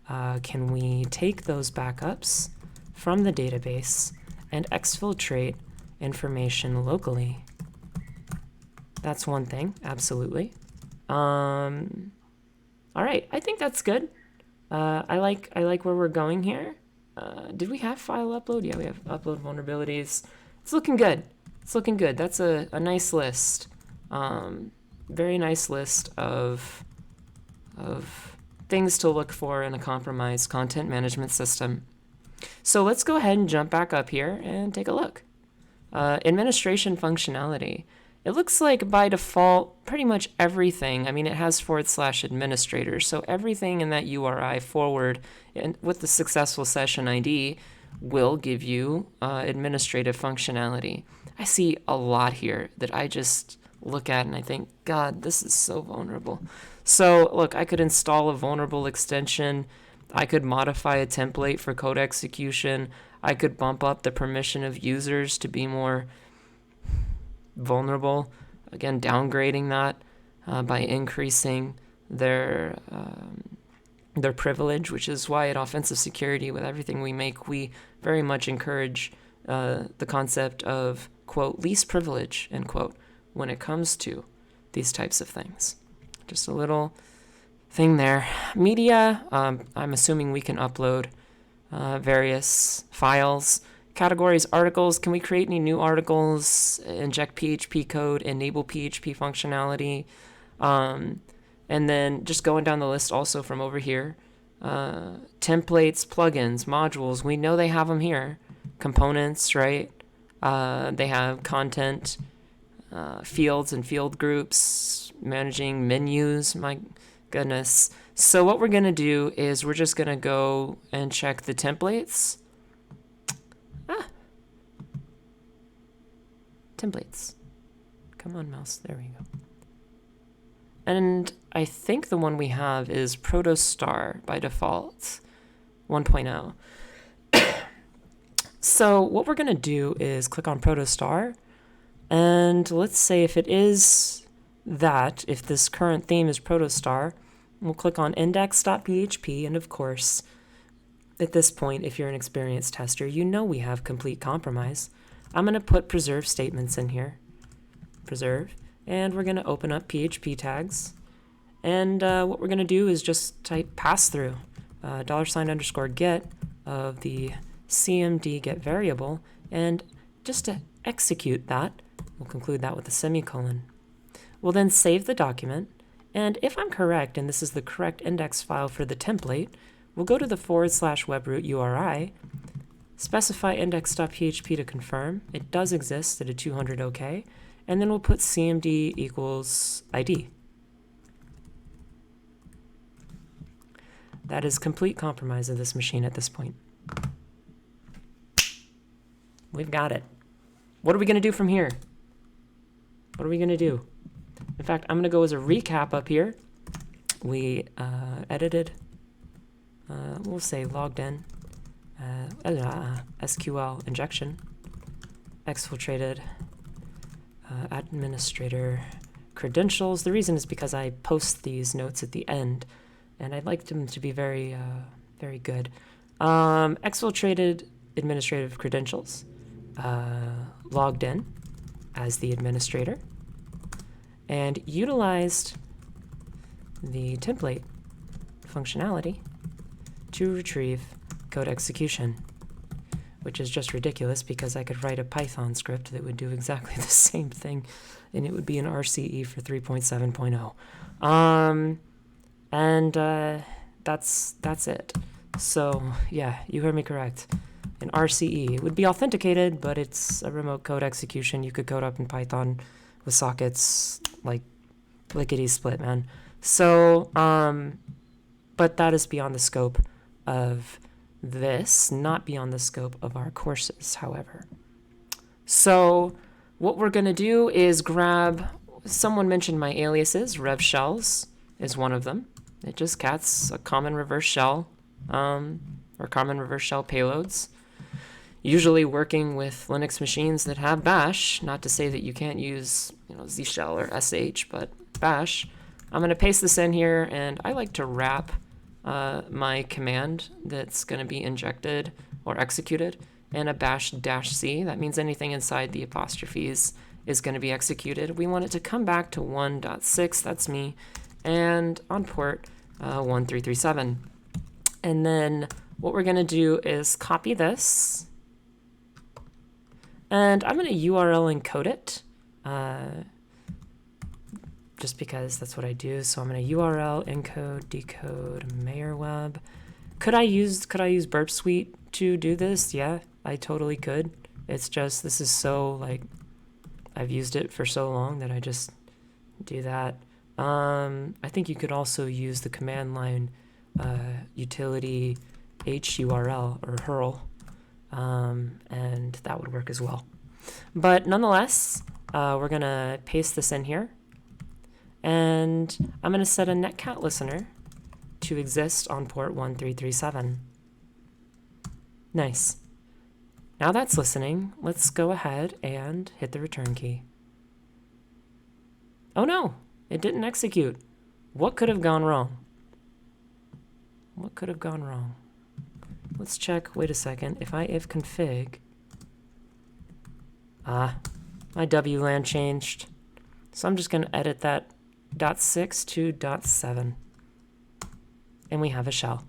Can we take those backups from the database and exfiltrate information locally? That's one thing, absolutely. All right, I think that's good. I like where we're going here. Did we have file upload? Yeah, we have upload vulnerabilities. It's looking good. That's a nice list. Very nice list of things to look for in a compromised content management system. So let's go ahead and jump back up here and take a look. Administration functionality. It looks like by default, pretty much everything, it has /administrator, so everything in that URI forward and with the successful session ID will give you administrative functionality. I see a lot here that I just look at and I think, God, this is so vulnerable. So look, I could install a vulnerable extension. I could modify a template for code execution. I could bump up the permission of users to be more vulnerable. Again, downgrading that by increasing their privilege, which is why at Offensive Security, with everything we make, we very much encourage the concept of, quote, least privilege, end quote, when it comes to these types of things. Just a little thing there. Media, I'm assuming we can upload various files. Categories, articles, can we create any new articles, inject PHP code, enable PHP functionality, and then just going down the list also from over here, templates, plugins, modules, we know they have them here. Components, right? They have content, fields and field groups, managing menus, my goodness. So what we're going to do is we're just going to go and check the templates. Templates. Come on, mouse. There we go. And I think the one we have is protostar by default, 1.0. So what we're going to do is click on protostar, and let's say if it is that, if this current theme is protostar, we'll click on index.php, and of course, at this point, if you're an experienced tester, you know we have complete compromise. I'm going to put preserve statements in here, preserve, and we're going to open up PHP tags, and what we're going to do is just type pass-through, $_get of the cmd get variable, and just to execute that, we'll conclude that with a semicolon. We'll then save the document, and if I'm correct, and this is the correct index file for the template, we'll go to the /webroot URI, specify index.php to confirm. It does exist at a 200 OK, and then we'll put cmd equals ID. That is complete compromise of this machine at this point. We've got it. What are we going to do from here? What are we going to do? In fact, I'm going to go as a recap up here. We edited, we'll say logged in, SQL injection, exfiltrated, administrator credentials. The reason is because I post these notes at the end, and I'd like them to be very, very good. Exfiltrated administrative credentials, logged in as the administrator, and utilized the template functionality to retrieve code execution, which is just ridiculous because I could write a Python script that would do exactly the same thing, and it would be an RCE for 3.7.0. That's it. So yeah, you heard me correct. An RCE would be authenticated, but it's a remote code execution. You could code up in Python with sockets like lickety split, man. So, but that is beyond the scope of this, not beyond the scope of our courses, however. So what we're going to do is grab, someone mentioned my aliases, rev shells is one of them. It just cats a common reverse shell, or common reverse shell payloads. Usually working with Linux machines that have bash, not to say that you can't use, Z shell or sh, but bash. I'm going to paste this in here, and I like to wrap my command that's going to be injected or executed in a bash-c. That means anything inside the apostrophes is going to be executed. We want it to come back to 1.6, that's me, and on port 1337. And then what we're going to do is copy this, and I'm going to URL encode it, just because that's what I do. So I'm going to URL encode decode MayorWeb. Could I use Burp Suite to do this? Yeah, I totally could. It's just, this is so, I've used it for so long that I just do that. I think you could also use the command line utility HURL or hurl, and that would work as well. But nonetheless, we're going to paste this in here, and I'm going to set a netcat listener to exist on port 1337. Nice. Now that's listening, let's go ahead and hit the return key. Oh no, it didn't execute. What could have gone wrong? What could have gone wrong? Let's check, wait a second, if config. My WLAN changed. So I'm just going to edit that .6 to .7. And we have a shell.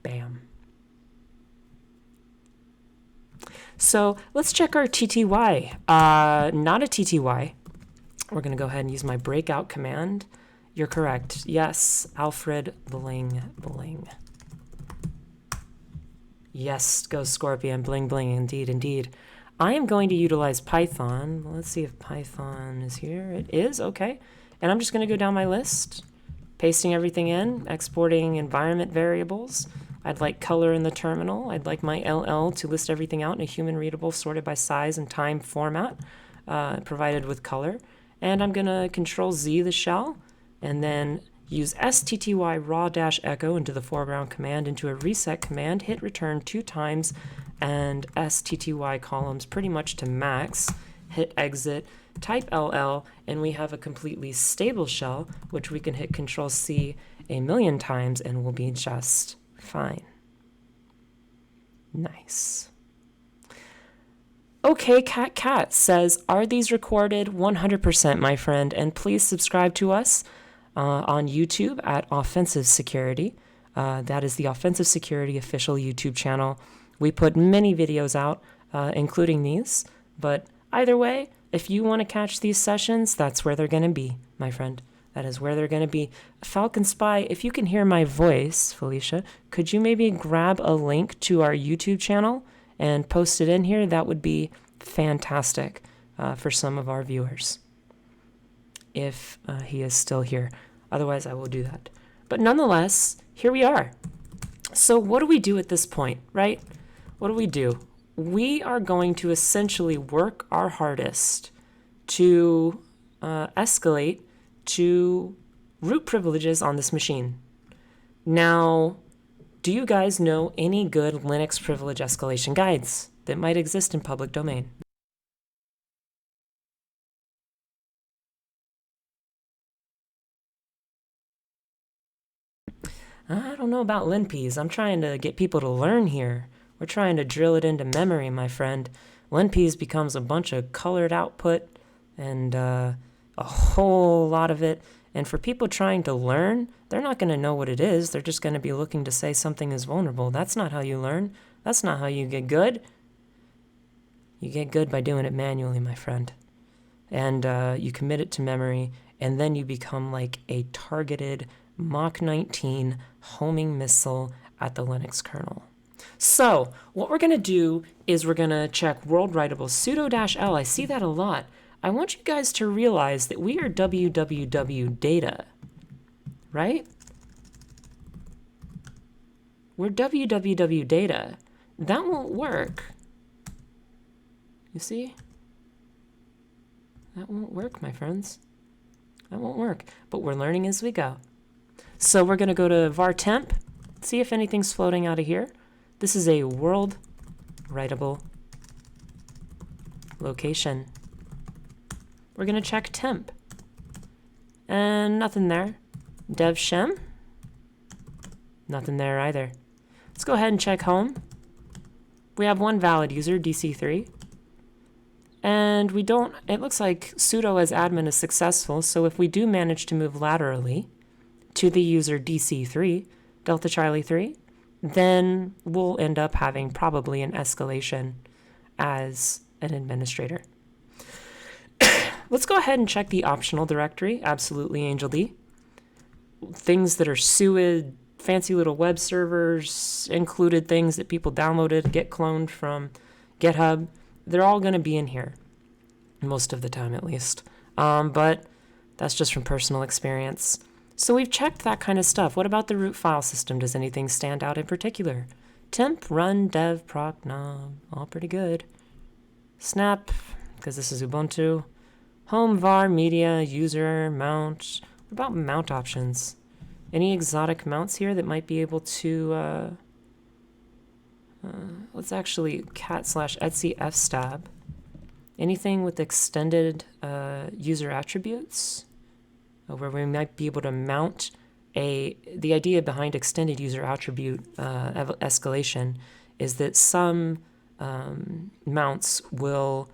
Bam. So let's check our TTY. Not a TTY. We're going to go ahead and use my breakout command. You're correct. Yes, Alfred bling bling. Yes, go Scorpion, bling bling, indeed, indeed. I am going to utilize Python. Let's see if Python is here. It is, okay. And I'm just going to go down my list, pasting everything in, exporting environment variables. I'd like color in the terminal. I'd like my LL to list everything out in a human readable, sorted by size and time format, provided with color. And I'm gonna Control Z the shell, and then use stty raw-echo into the foreground command into a reset command, hit return 2 times, and stty columns pretty much to max, hit exit, type LL, and we have a completely stable shell, which we can hit Control C a million times and will be just fine. Nice. Okay, Cat says, are these recorded? 100%, my friend, and please subscribe to us on YouTube at Offensive Security. That is the Offensive Security official YouTube channel. We put many videos out, including these, but either way, if you want to catch these sessions, that's where they're going to be, my friend. That is where they're going to be. Falcon Spy, if you can hear my voice, Felicia, could you maybe grab a link to our YouTube channel and post it in here? That would be fantastic for some of our viewers, if he is still here. Otherwise, I will do that. But nonetheless, here we are. So what do we do at this point, right? What do? We are going to essentially work our hardest to escalate to root privileges on this machine. Now, do you guys know any good Linux privilege escalation guides that might exist in public domain? I don't know about LinPs. I'm trying to get people to learn here. We're trying to drill it into memory, my friend. LinPs becomes a bunch of colored output and a whole lot of it. And for people trying to learn, they're not going to know what it is. They're just going to be looking to say something is vulnerable. That's not how you learn. That's not how you get good. You get good by doing it manually, my friend. And you commit it to memory, and then you become like a targeted Mach 19 homing missile at the Linux kernel. So what we're going to do is we're going to check world writable sudo-l. I see that a lot. I want you guys to realize that we are www data, right? We're www data. That won't work. You see? That won't work, my friends. That won't work. But we're learning as we go. So we're going to go to var temp, see if anything's floating out of here. This is a world writable location. We're going to check temp. And nothing there. Dev shem. Nothing there either. Let's go ahead and check home. We have one valid user, DC-3. And we don't, it looks like sudo as admin is successful. So if we do manage to move laterally to the user DC-3, Delta Charlie 3, then we'll end up having probably an escalation as an administrator. Let's go ahead and check the optional directory. Absolutely, Angel D. Things that are SUID, fancy little web servers, included things that people downloaded, get cloned from GitHub. They're all going to be in here, most of the time at least. But that's just from personal experience. So we've checked that kind of stuff. What about the root file system? Does anything stand out in particular? Temp, run, dev, proc, nom, all pretty good. Snap, because this is Ubuntu. Home, var, media, user, mount. What about mount options? Any exotic mounts here that might be able to, let's actually cat/etc fstab. Anything with extended user attributes? Where we might be able to mount the idea behind extended user attribute escalation is that some mounts will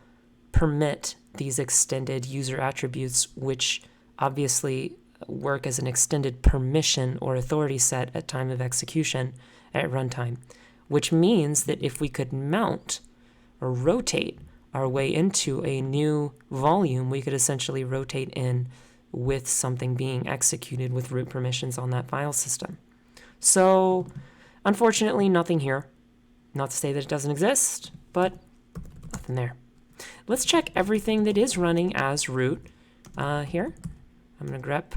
permit these extended user attributes, which obviously work as an extended permission or authority set at time of execution at runtime, which means that if we could mount or rotate our way into a new volume, we could essentially rotate in with something being executed with root permissions on that file system. So unfortunately, nothing here. Not to say that it doesn't exist, but nothing there. Let's check everything that is running as root here. I'm going to grep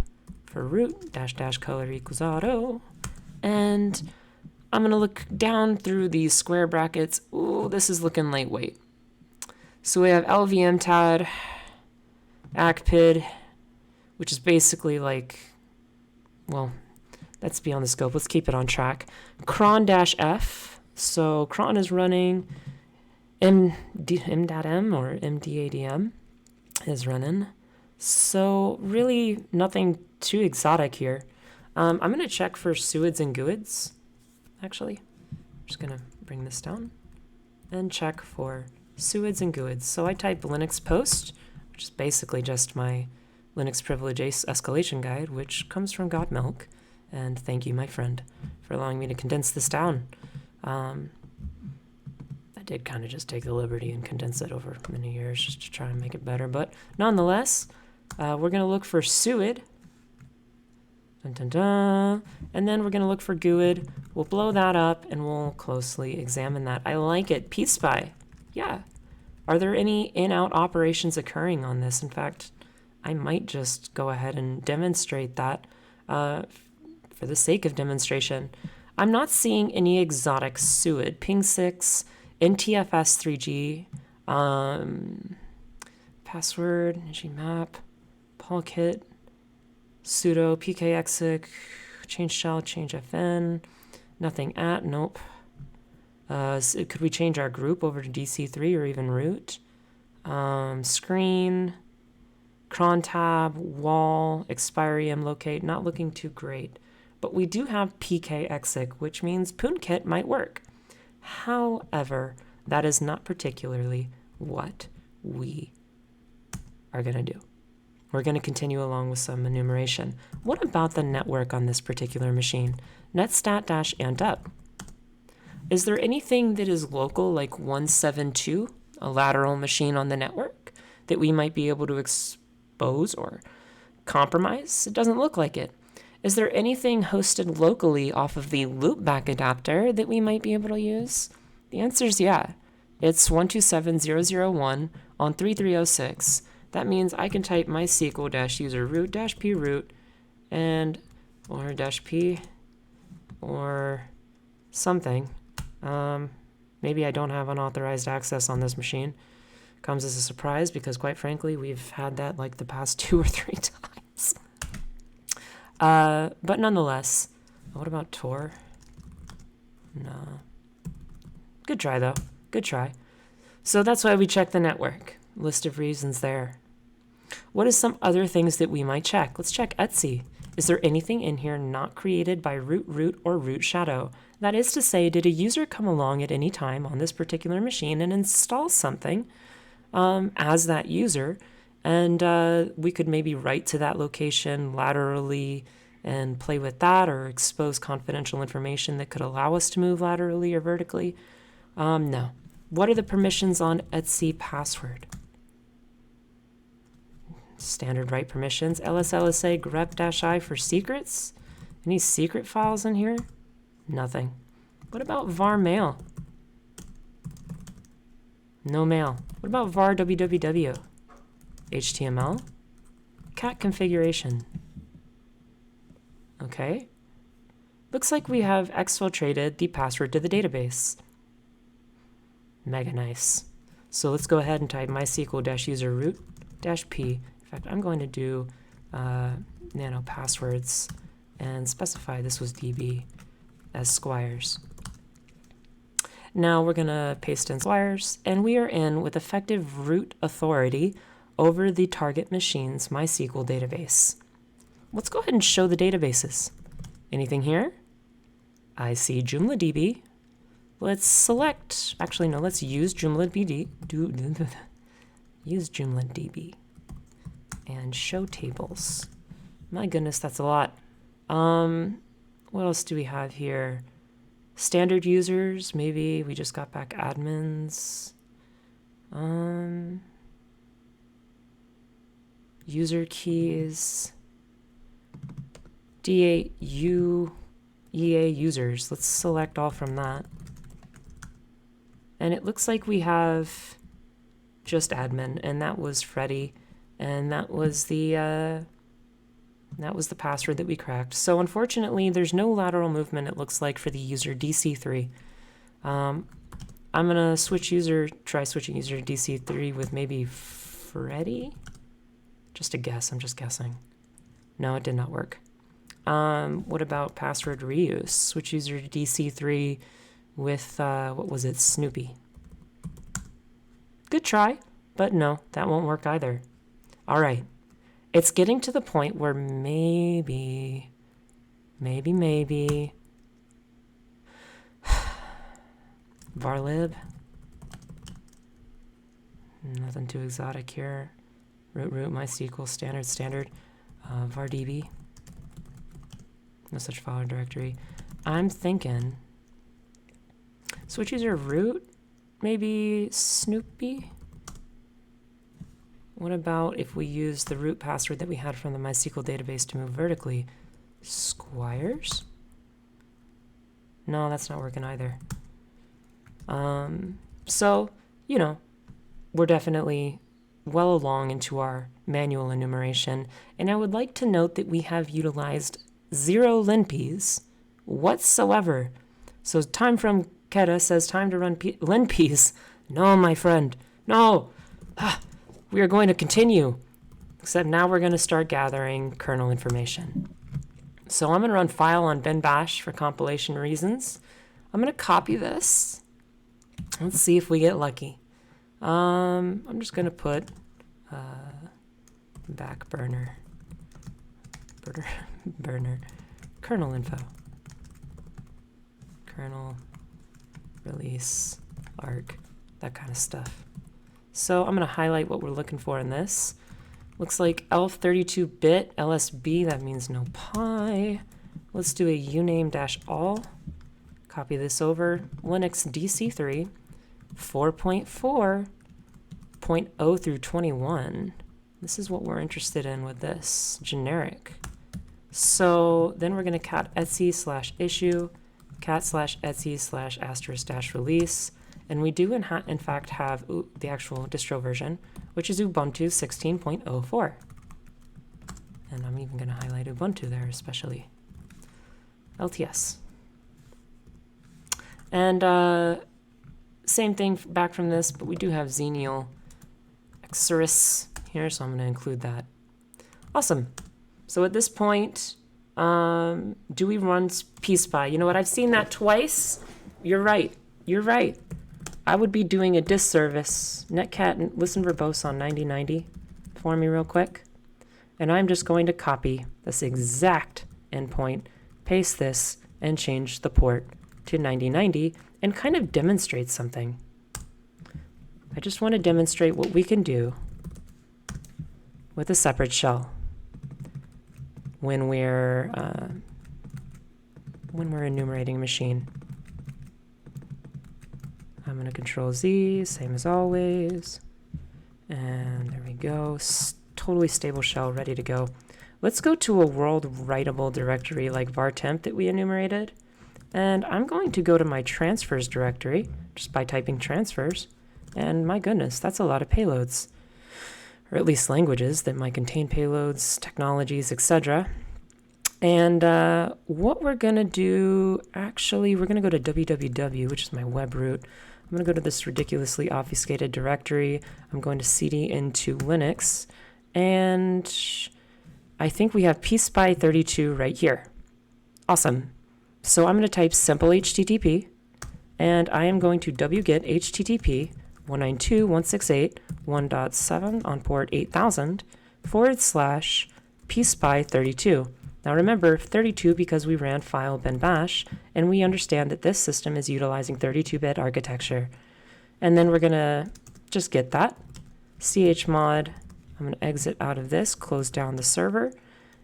for root -- color equals auto. And I'm going to look down through these square brackets. Ooh, this is looking lightweight. So we have LVMTAD, ACPID, which is basically like, well, that's beyond the scope. Let's keep it on track. cron-f. So cron is running. M.M or MDADM is running. So really nothing too exotic here. I'm going to check for SUIDs and GUIDs, actually. I'm just going to bring this down and check for SUIDs and GUIDs. So I type Linux post, which is basically just my Linux privilege escalation guide, which comes from Godmilk. And thank you, my friend, for allowing me to condense this down. I did kind of just take the liberty and condense it over many years just to try and make it better. But nonetheless, we're going to look for SUID. Dun, dun, dun. And then we're going to look for GUID. We'll blow that up and we'll closely examine that. I like it. pspy. Yeah. Are there any in-out operations occurring on this? In fact, I might just go ahead and demonstrate that for the sake of demonstration. I'm not seeing any exotic SUID. Ping 6, NTFS3G, password, ngmap, polkit, sudo, pkexec, change shell, change fn, nothing at, nope. So could we change our group over to DC-3 or even root? Screen, cron tab, wall, expiry mlocate, not looking too great. But we do have pkexec, which means poonkit might work. However, that is not particularly what we are going to do. We're going to continue along with some enumeration. What about the network on this particular machine? netstat-ant-up. Is there anything that is local, like 172, a lateral machine on the network, that we might be able to expose or compromise? It doesn't look like it. Is there anything hosted locally off of the loopback adapter that we might be able to use? The answer is yeah. It's 127.0.0.1 on 3306. That means I can type mysql-user root-p root and or -p or something. Maybe I don't have unauthorized access on this machine. Comes as a surprise because, quite frankly, we've had that like the past 2 or 3 times. But nonetheless, what about Tor? No. Good try, though. Good try. So that's why we check the network. List of reasons there. What is some other things that we might check? Let's check Etsy. Is there anything in here not created by root, or root shadow? That is to say, did a user come along at any time on this particular machine and install something as that user? And we could maybe write to that location laterally and play with that, or expose confidential information that could allow us to move laterally or vertically. No. What are the permissions on Etsy password? Standard write permissions. LSLSA grep-i for secrets. Any secret files in here? Nothing. What about var mail? No mail. What about var www? HTML? Cat configuration. Okay. Looks like we have exfiltrated the password to the database. Mega nice. So let's go ahead and type mysql-user root-p. In fact, I'm going to do nano passwords and specify this was DB as squires. Now we're going to paste in squires, and we are in with effective root authority over the target machine's MySQL database. Let's go ahead and show the databases. Anything here? I see Joomla DB. Let's select, actually no, let's use Joomla use Joomla DB and show tables. My goodness, that's a lot. What else do we have here? Standard users, maybe we just got back admins. User keys. D8 EA users. Let's select all from that. And it looks like we have just admin, and that was Freddy, and that was the That was the password that we cracked. So unfortunately, there's no lateral movement, it looks like, for the user DC-3. I'm going to try switching user DC-3 with maybe Freddy? Just a guess, I'm just guessing. No, it did not work. What about password reuse? Switch user DC-3 with, what was it, Snoopy. Good try, but no, that won't work either. All right. It's getting to the point where maybe VulnHub. Nothing too exotic here. Root, MySQL, standard. VarDB. No such file or directory. I'm thinking switch user root, maybe Snoopy. What about if we use the root password that we had from the MySQL database to move vertically? Squires? No, that's not working either. So, you know, we're definitely well along into our manual enumeration, and I would like to note that we have utilized 0 linps whatsoever. So time from Keta says time to run linps. No, my friend, no. We are going to continue, except now we're going to start gathering kernel information. So I'm going to run file on bin bash for compilation reasons. I'm going to copy this. Let's see if we get lucky. I'm just going to put back burner kernel info, kernel release arc, that kind of stuff. So I'm going to highlight what we're looking for in this. Looks like ELF 32-bit LSB, that means no pi. Let's do a uname-all. Copy this over. Linux DC-3 4.4.0 through 21. This is what we're interested in with this, generic. So then we're going to cat etsy/issue, cat/etsy/*-release. And we do, in fact, have the actual distro version, which is Ubuntu 16.04. And I'm even going to highlight Ubuntu there, especially. LTS. And same thing back from this, but we do have Xenial Xeris here, so I'm going to include that. Awesome. So at this point, do we run pspy? You know what? I've seen that twice. You're right. You're right. I would be doing a disservice. Netcat and listen verbose on 9090 for me real quick. And I'm just going to copy this exact endpoint, paste this, and change the port to 9090 and kind of demonstrate something. I just want to demonstrate what we can do with a separate shell when we're enumerating a machine. I'm going to Control Z, same as always. And there we go. Totally stable shell, ready to go. Let's go to a world writable directory like vartemp that we enumerated. And I'm going to go to my transfers directory just by typing transfers. And my goodness, that's a lot of payloads. Or at least languages that might contain payloads, technologies, etc. And what we're going to do, actually, we're going to go to www, which is my web root. I'm going to go to this ridiculously obfuscated directory. I'm going to cd into Linux. And I think we have pspy32 right here. Awesome. So I'm going to type simple HTTP. And I am going to wget HTTP 192.168.1.7 on port 8000 /pspy32. Now remember, 32 because we ran file bin bash, and we understand that this system is utilizing 32-bit architecture. And then we're going to just get that. chmod, I'm going to exit out of this, close down the server,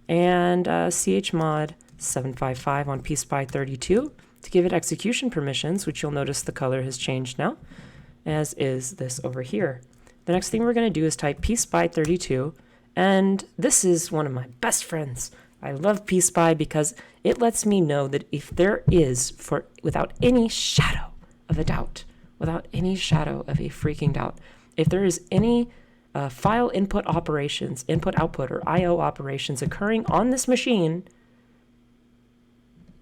and chmod 755 on pspy32 to give it execution permissions, which you'll notice the color has changed now, as is this over here. The next thing we're going to do is type pspy32, and this is one of my best friends. I love pspy because it lets me know that if there is, without any shadow of a doubt, without any shadow of a freaking doubt, if there is any file input operations, input output, or I/O operations occurring on this machine,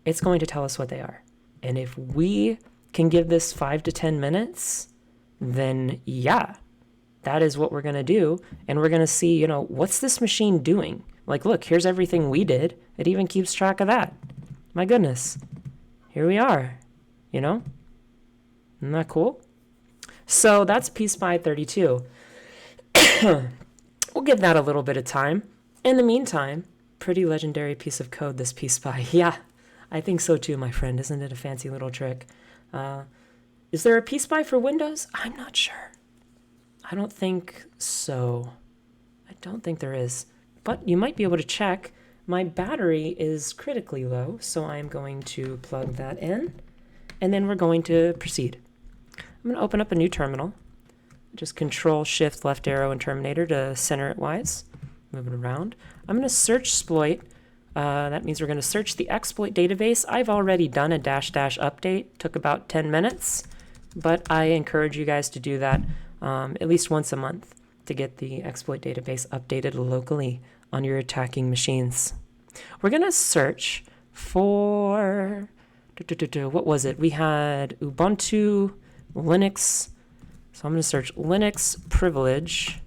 it's going to tell us what they are. And if we can give this 5 to 10 minutes, then yeah, that is what we're going to do. And we're going to see, you know, what's this machine doing? Like, look, here's everything we did. It even keeps track of that. My goodness. Here we are, you know? Isn't that cool? So that's PSpy 32. We'll give that a little bit of time. In the meantime, pretty legendary piece of code, this PSpy. Yeah, I think so too, my friend. Isn't it a fancy little trick? Is there a PSpy for Windows? I'm not sure. I don't think so. I don't think there is. But you might be able to check. My battery is critically low, so I'm going to plug that in. And then we're going to proceed. I'm going to open up a new terminal. Just Control Shift left arrow and Terminator to center it wise. Move it around. I'm going to search exploit. That means we're going to search the exploit database. I've already done a -- update. Took about 10 minutes, but I encourage you guys to do that at least once a month to get the exploit database updated locally on your attacking machines. We're going to search for, what was it? We had Ubuntu, Linux. So I'm going to search Linux privilege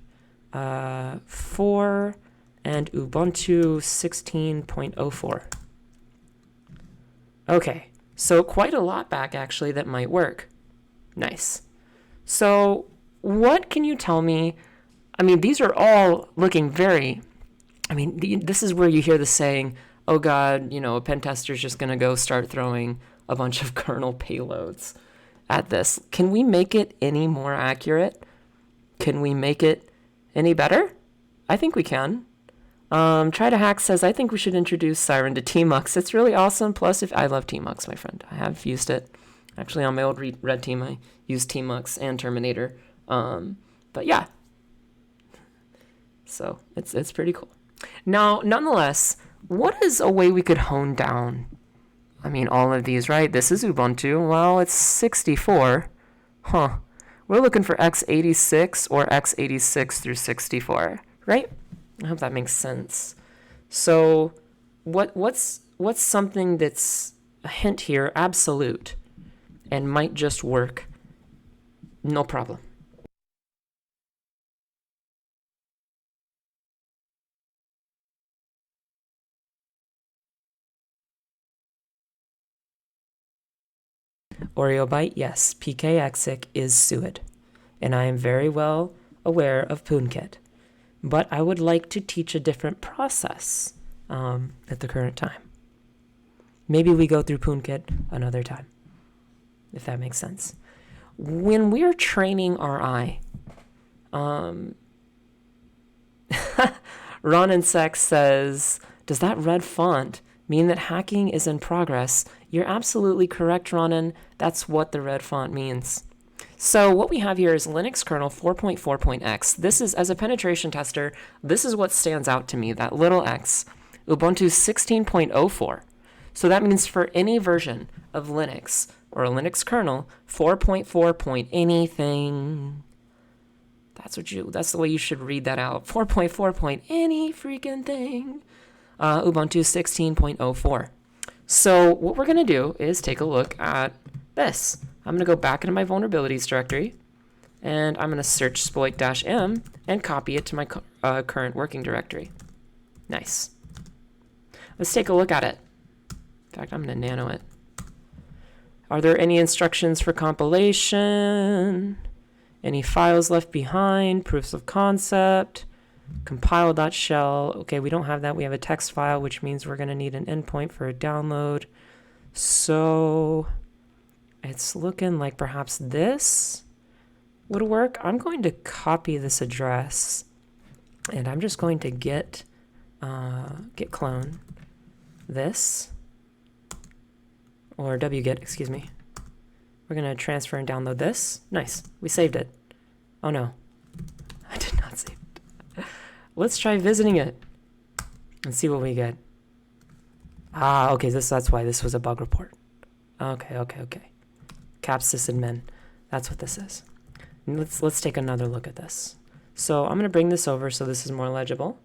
4 and Ubuntu 16.04. Okay, so quite a lot back actually that might work. Nice. So what can you tell me? I mean, these are all looking very, I mean, this is where you hear the saying, oh God, you know, a pen tester's just going to go start throwing a bunch of kernel payloads at this. Can we make it any more accurate? Can we make it any better? I think we can. Try to Hack says, I think we should introduce S1REN to tmux. It's really awesome. Plus, if I love tmux, my friend. I have used it. Actually, on my old red team, I used tmux and Terminator. But yeah. So it's pretty cool. Now, nonetheless, what is a way we could hone down, I mean, all of these, right? This is Ubuntu. Well, it's 64. Huh. We're looking for x86 or x86 through 64, right? I hope that makes sense. So what's something that's a hint here, absolute, and might just work? No problem. OreoBite, yes, pkexec is suid, and I am very well aware of PoonKit, but I would like to teach a different process at the current time. Maybe we go through PoonKit another time, if that makes sense. When we're training our eye, Ronan Sex says, does that red font mean that hacking is in progress? You're absolutely correct, Ronan. That's what the red font means. So what we have here is Linux kernel 4.4.x. This is, as a penetration tester, this is what stands out to me, that little x. Ubuntu 16.04. So that means for any version of Linux or a Linux kernel, 4.4 point anything. That's the way you should read that out. 4.4 point any freaking thing. Ubuntu 16.04. So what we're going to do is take a look at this. I'm going to go back into my vulnerabilities directory, and I'm going to search exploit-m and copy it to my current working directory. Nice. Let's take a look at it. In fact, I'm going to nano it. Are there any instructions for compilation? Any files left behind? Proofs of concept? Compile.shell. Okay, we don't have that. We have a text file, which means we're going to need an endpoint for a download. So it's looking like perhaps this would work. I'm going to copy this address, and I'm just going to git clone this, or wget, excuse me. We're going to transfer and download this. Nice. We saved it. Oh no, I did not save it. Let's try visiting it and see what we get. Ah, okay, that's why this was a bug report. Okay. Caps sysadmin. That's what this is. And let's take another look at this. So I'm going to bring this over so this is more legible.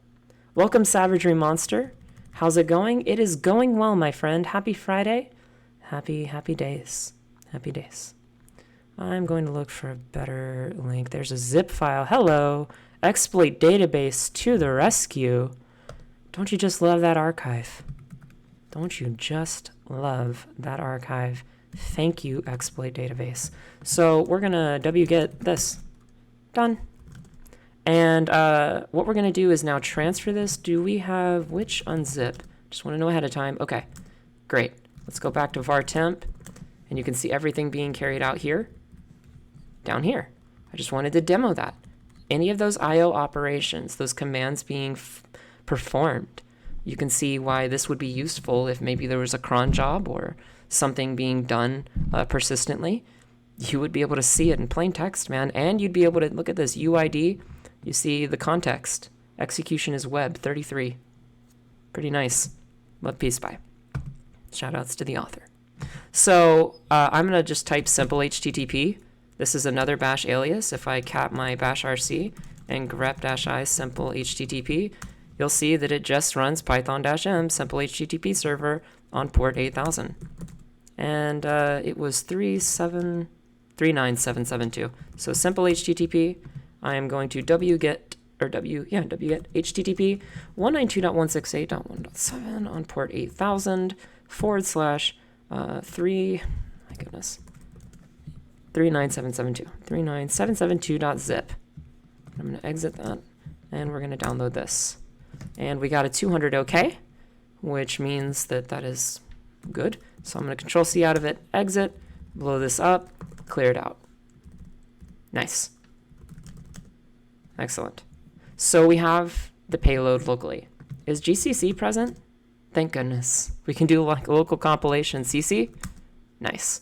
Welcome, Savagery Monster. How's it going? It is going well, my friend. Happy Friday. Happy days. Happy days. I'm going to look for a better link. There's a zip file. Hello. Exploit database to the rescue. Don't you just love that archive? Don't you just love that archive? Thank you, exploit database. So we're going to wget this. Done. And what we're going to do is now transfer this. Do we have which unzip? Just want to know ahead of time. Okay, great. Let's go back to var temp. And you can see everything being carried out here. Down here. I just wanted to demo that. Any of those IO operations, those commands being performed, you can see why this would be useful if maybe there was a cron job or something being done persistently. You would be able to see it in plain text, man. And you'd be able to look at this UID. You see the context. Execution is web 33. Pretty nice. Love Peace By. Shout outs to the author. So I'm going to just type simple HTTP. This is another bash alias. If I cap my bash RC and grep-i simple HTTP, you'll see that it just runs python-m simple HTTP server on port 8000. And it was 39772. So simple HTTP, I am going to wget HTTP 192.168.1.7 on port 8000 /39772. I'm going to exit that, and we're going to download this. And we got a 200 OK, which means that is good. So I'm going to Control-C out of it, exit, blow this up, clear it out. Nice. Excellent. So we have the payload locally. Is GCC present? Thank goodness. We can do like a local compilation CC. Nice.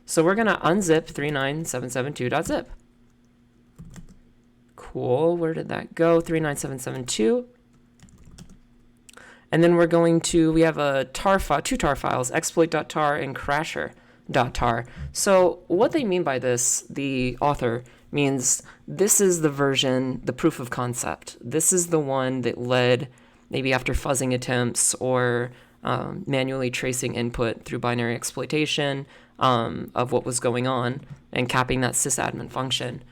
So we're going to unzip 39772.zip. Cool. Where did that go? 39772. And then we're going to, we have a tar file, two tar files, exploit.tar and crasher.tar. So what they mean by this, the author, means this is the version, the proof of concept. This is the one that led maybe after fuzzing attempts or manually tracing input through binary exploitation of what was going on and capping that sysadmin function.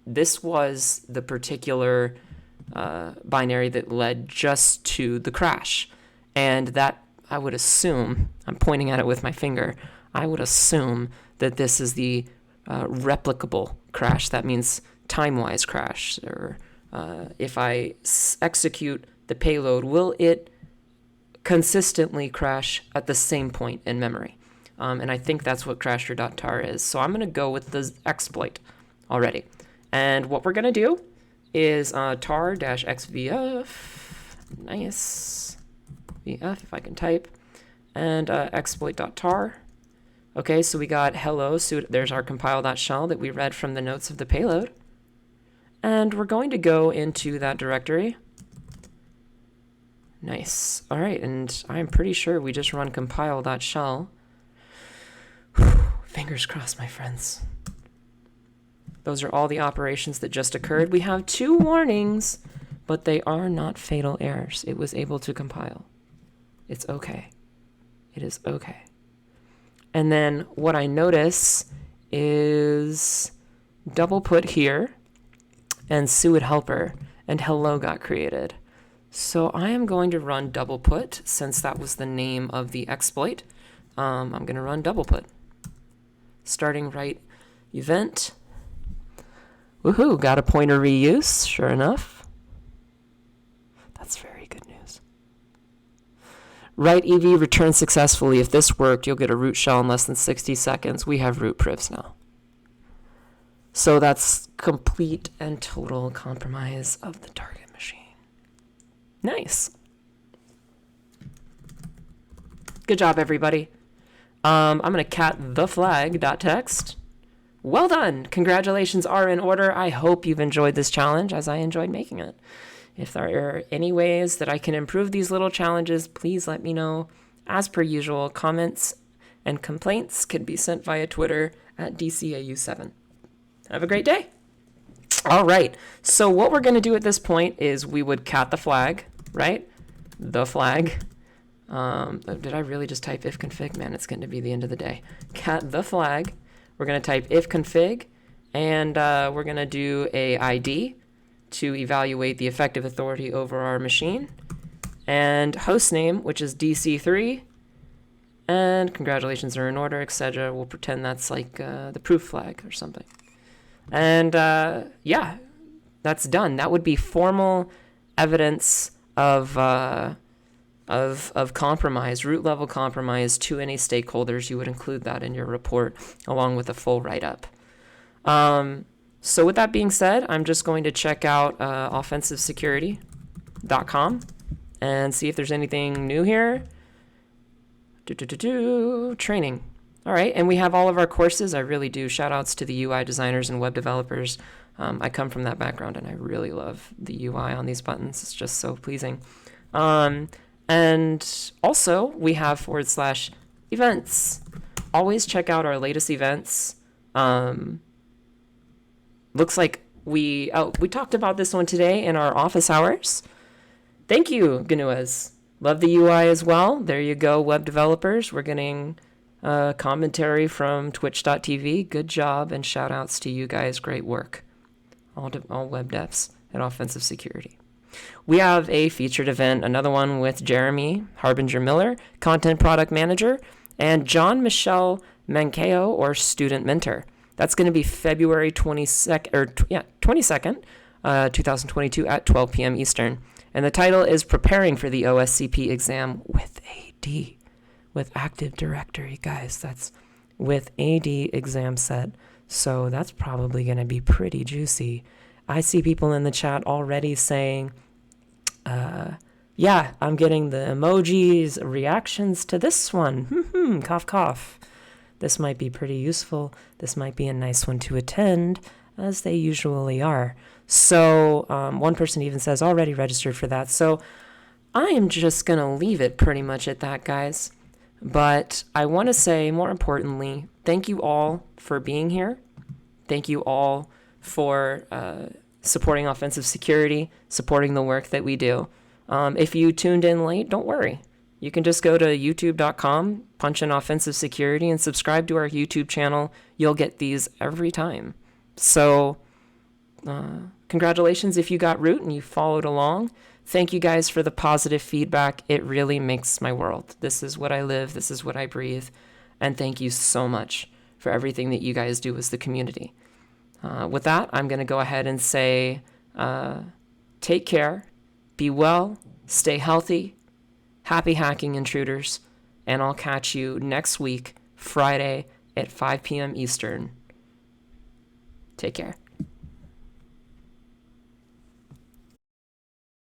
This was the particular binary that led just to the crash. And that, I would assume, I'm pointing at it with my finger, I would assume that this is the replicable crash. That means time-wise crash. Or if I execute the payload, will it consistently crash at the same point in memory? And I think that's what crasher.tar is. So I'm going to go with the exploit already. And what we're going to do is tar-xvf, nice, vf if I can type, and exploit.tar. Okay, so we got hello, so there's our compile.shell that we read from the notes of the payload. And we're going to go into that directory. Nice. All right, and I'm pretty sure we just run compile.shell. Fingers crossed, my friends. Those are all the operations that just occurred. We have 2 warnings, but they are not fatal errors. It was able to compile. It's okay. It is okay. And then what I notice is double put here and suid helper and hello got created. So I am going to run double put since that was the name of the exploit. I'm going to run double put. Starting right event. Woohoo, got a pointer reuse, sure enough. That's very good news. Write EV return successfully. If this worked, you'll get a root shell in less than 60 seconds. We have root privs now. So that's complete and total compromise of the target machine. Nice. Good job, everybody. I'm going to cat the flag.txt. Well done. Congratulations are in order. I hope you've enjoyed this challenge as I enjoyed making it. If there are any ways that I can improve these little challenges, please let me know. As per usual, comments and complaints can be sent via Twitter at DCAU7. Have a great day. All right. So what we're going to do at this point is we would cat the flag, right? The flag. Did I really just type ifconfig? Man, it's going to be the end of the day. Cat the flag. We're going to type ifconfig, and we're going to do a ID to evaluate the effective authority over our machine, and hostname, which is DC-3, and congratulations are in order, etc. We'll pretend that's like the proof flag or something. And yeah, that's done. That would be formal evidence of compromise, root level compromise to any stakeholders. You would include that in your report along with a full write-up. So with that being said, I'm just going to check out offensivesecurity.com and see if there's anything new here. Training. All right, and we have all of our courses. I really do. Shout outs to the UI designers and web developers. I come from that background, and I really love the UI on these buttons. It's just so pleasing. And also, we have /events. Always check out our latest events. Looks like we talked about this one today in our office hours. Thank you, Ganuas. Love the UI as well. There you go, web developers. We're getting commentary from twitch.tv. Good job, and shout outs to you guys. Great work. All web devs at Offensive Security. We have a featured event, another one with Jeremy Harbinger Miller, Content Product Manager, and John Michelle Mankeo, or Student Mentor. That's going to be February 22nd, 2022 at 12 p.m. Eastern. And the title is Preparing for the OSCP Exam with AD, with Active Directory. Guys, that's with AD exam set. So that's probably going to be pretty juicy. I see people in the chat already saying, yeah, I'm getting the emojis, reactions to this one. Cough, cough. This might be pretty useful. This might be a nice one to attend, as they usually are. So one person even says, already registered for that. So I am just going to leave it pretty much at that, guys. But I want to say, more importantly, thank you all for being here. Thank you all for supporting Offensive Security, supporting the work that we do. If you tuned in late, don't worry. You can just go to youtube.com, punch in Offensive Security, and subscribe to our YouTube channel. You'll get these every time. So congratulations if you got root and you followed along. Thank you guys for the positive feedback. It really makes my world. This is what I live. This is what I breathe. And thank you so much for everything that you guys do as the community. With that, I'm going to go ahead and say, take care, be well, stay healthy, happy hacking, intruders, and I'll catch you next week, Friday at 5 p.m. Eastern. Take care.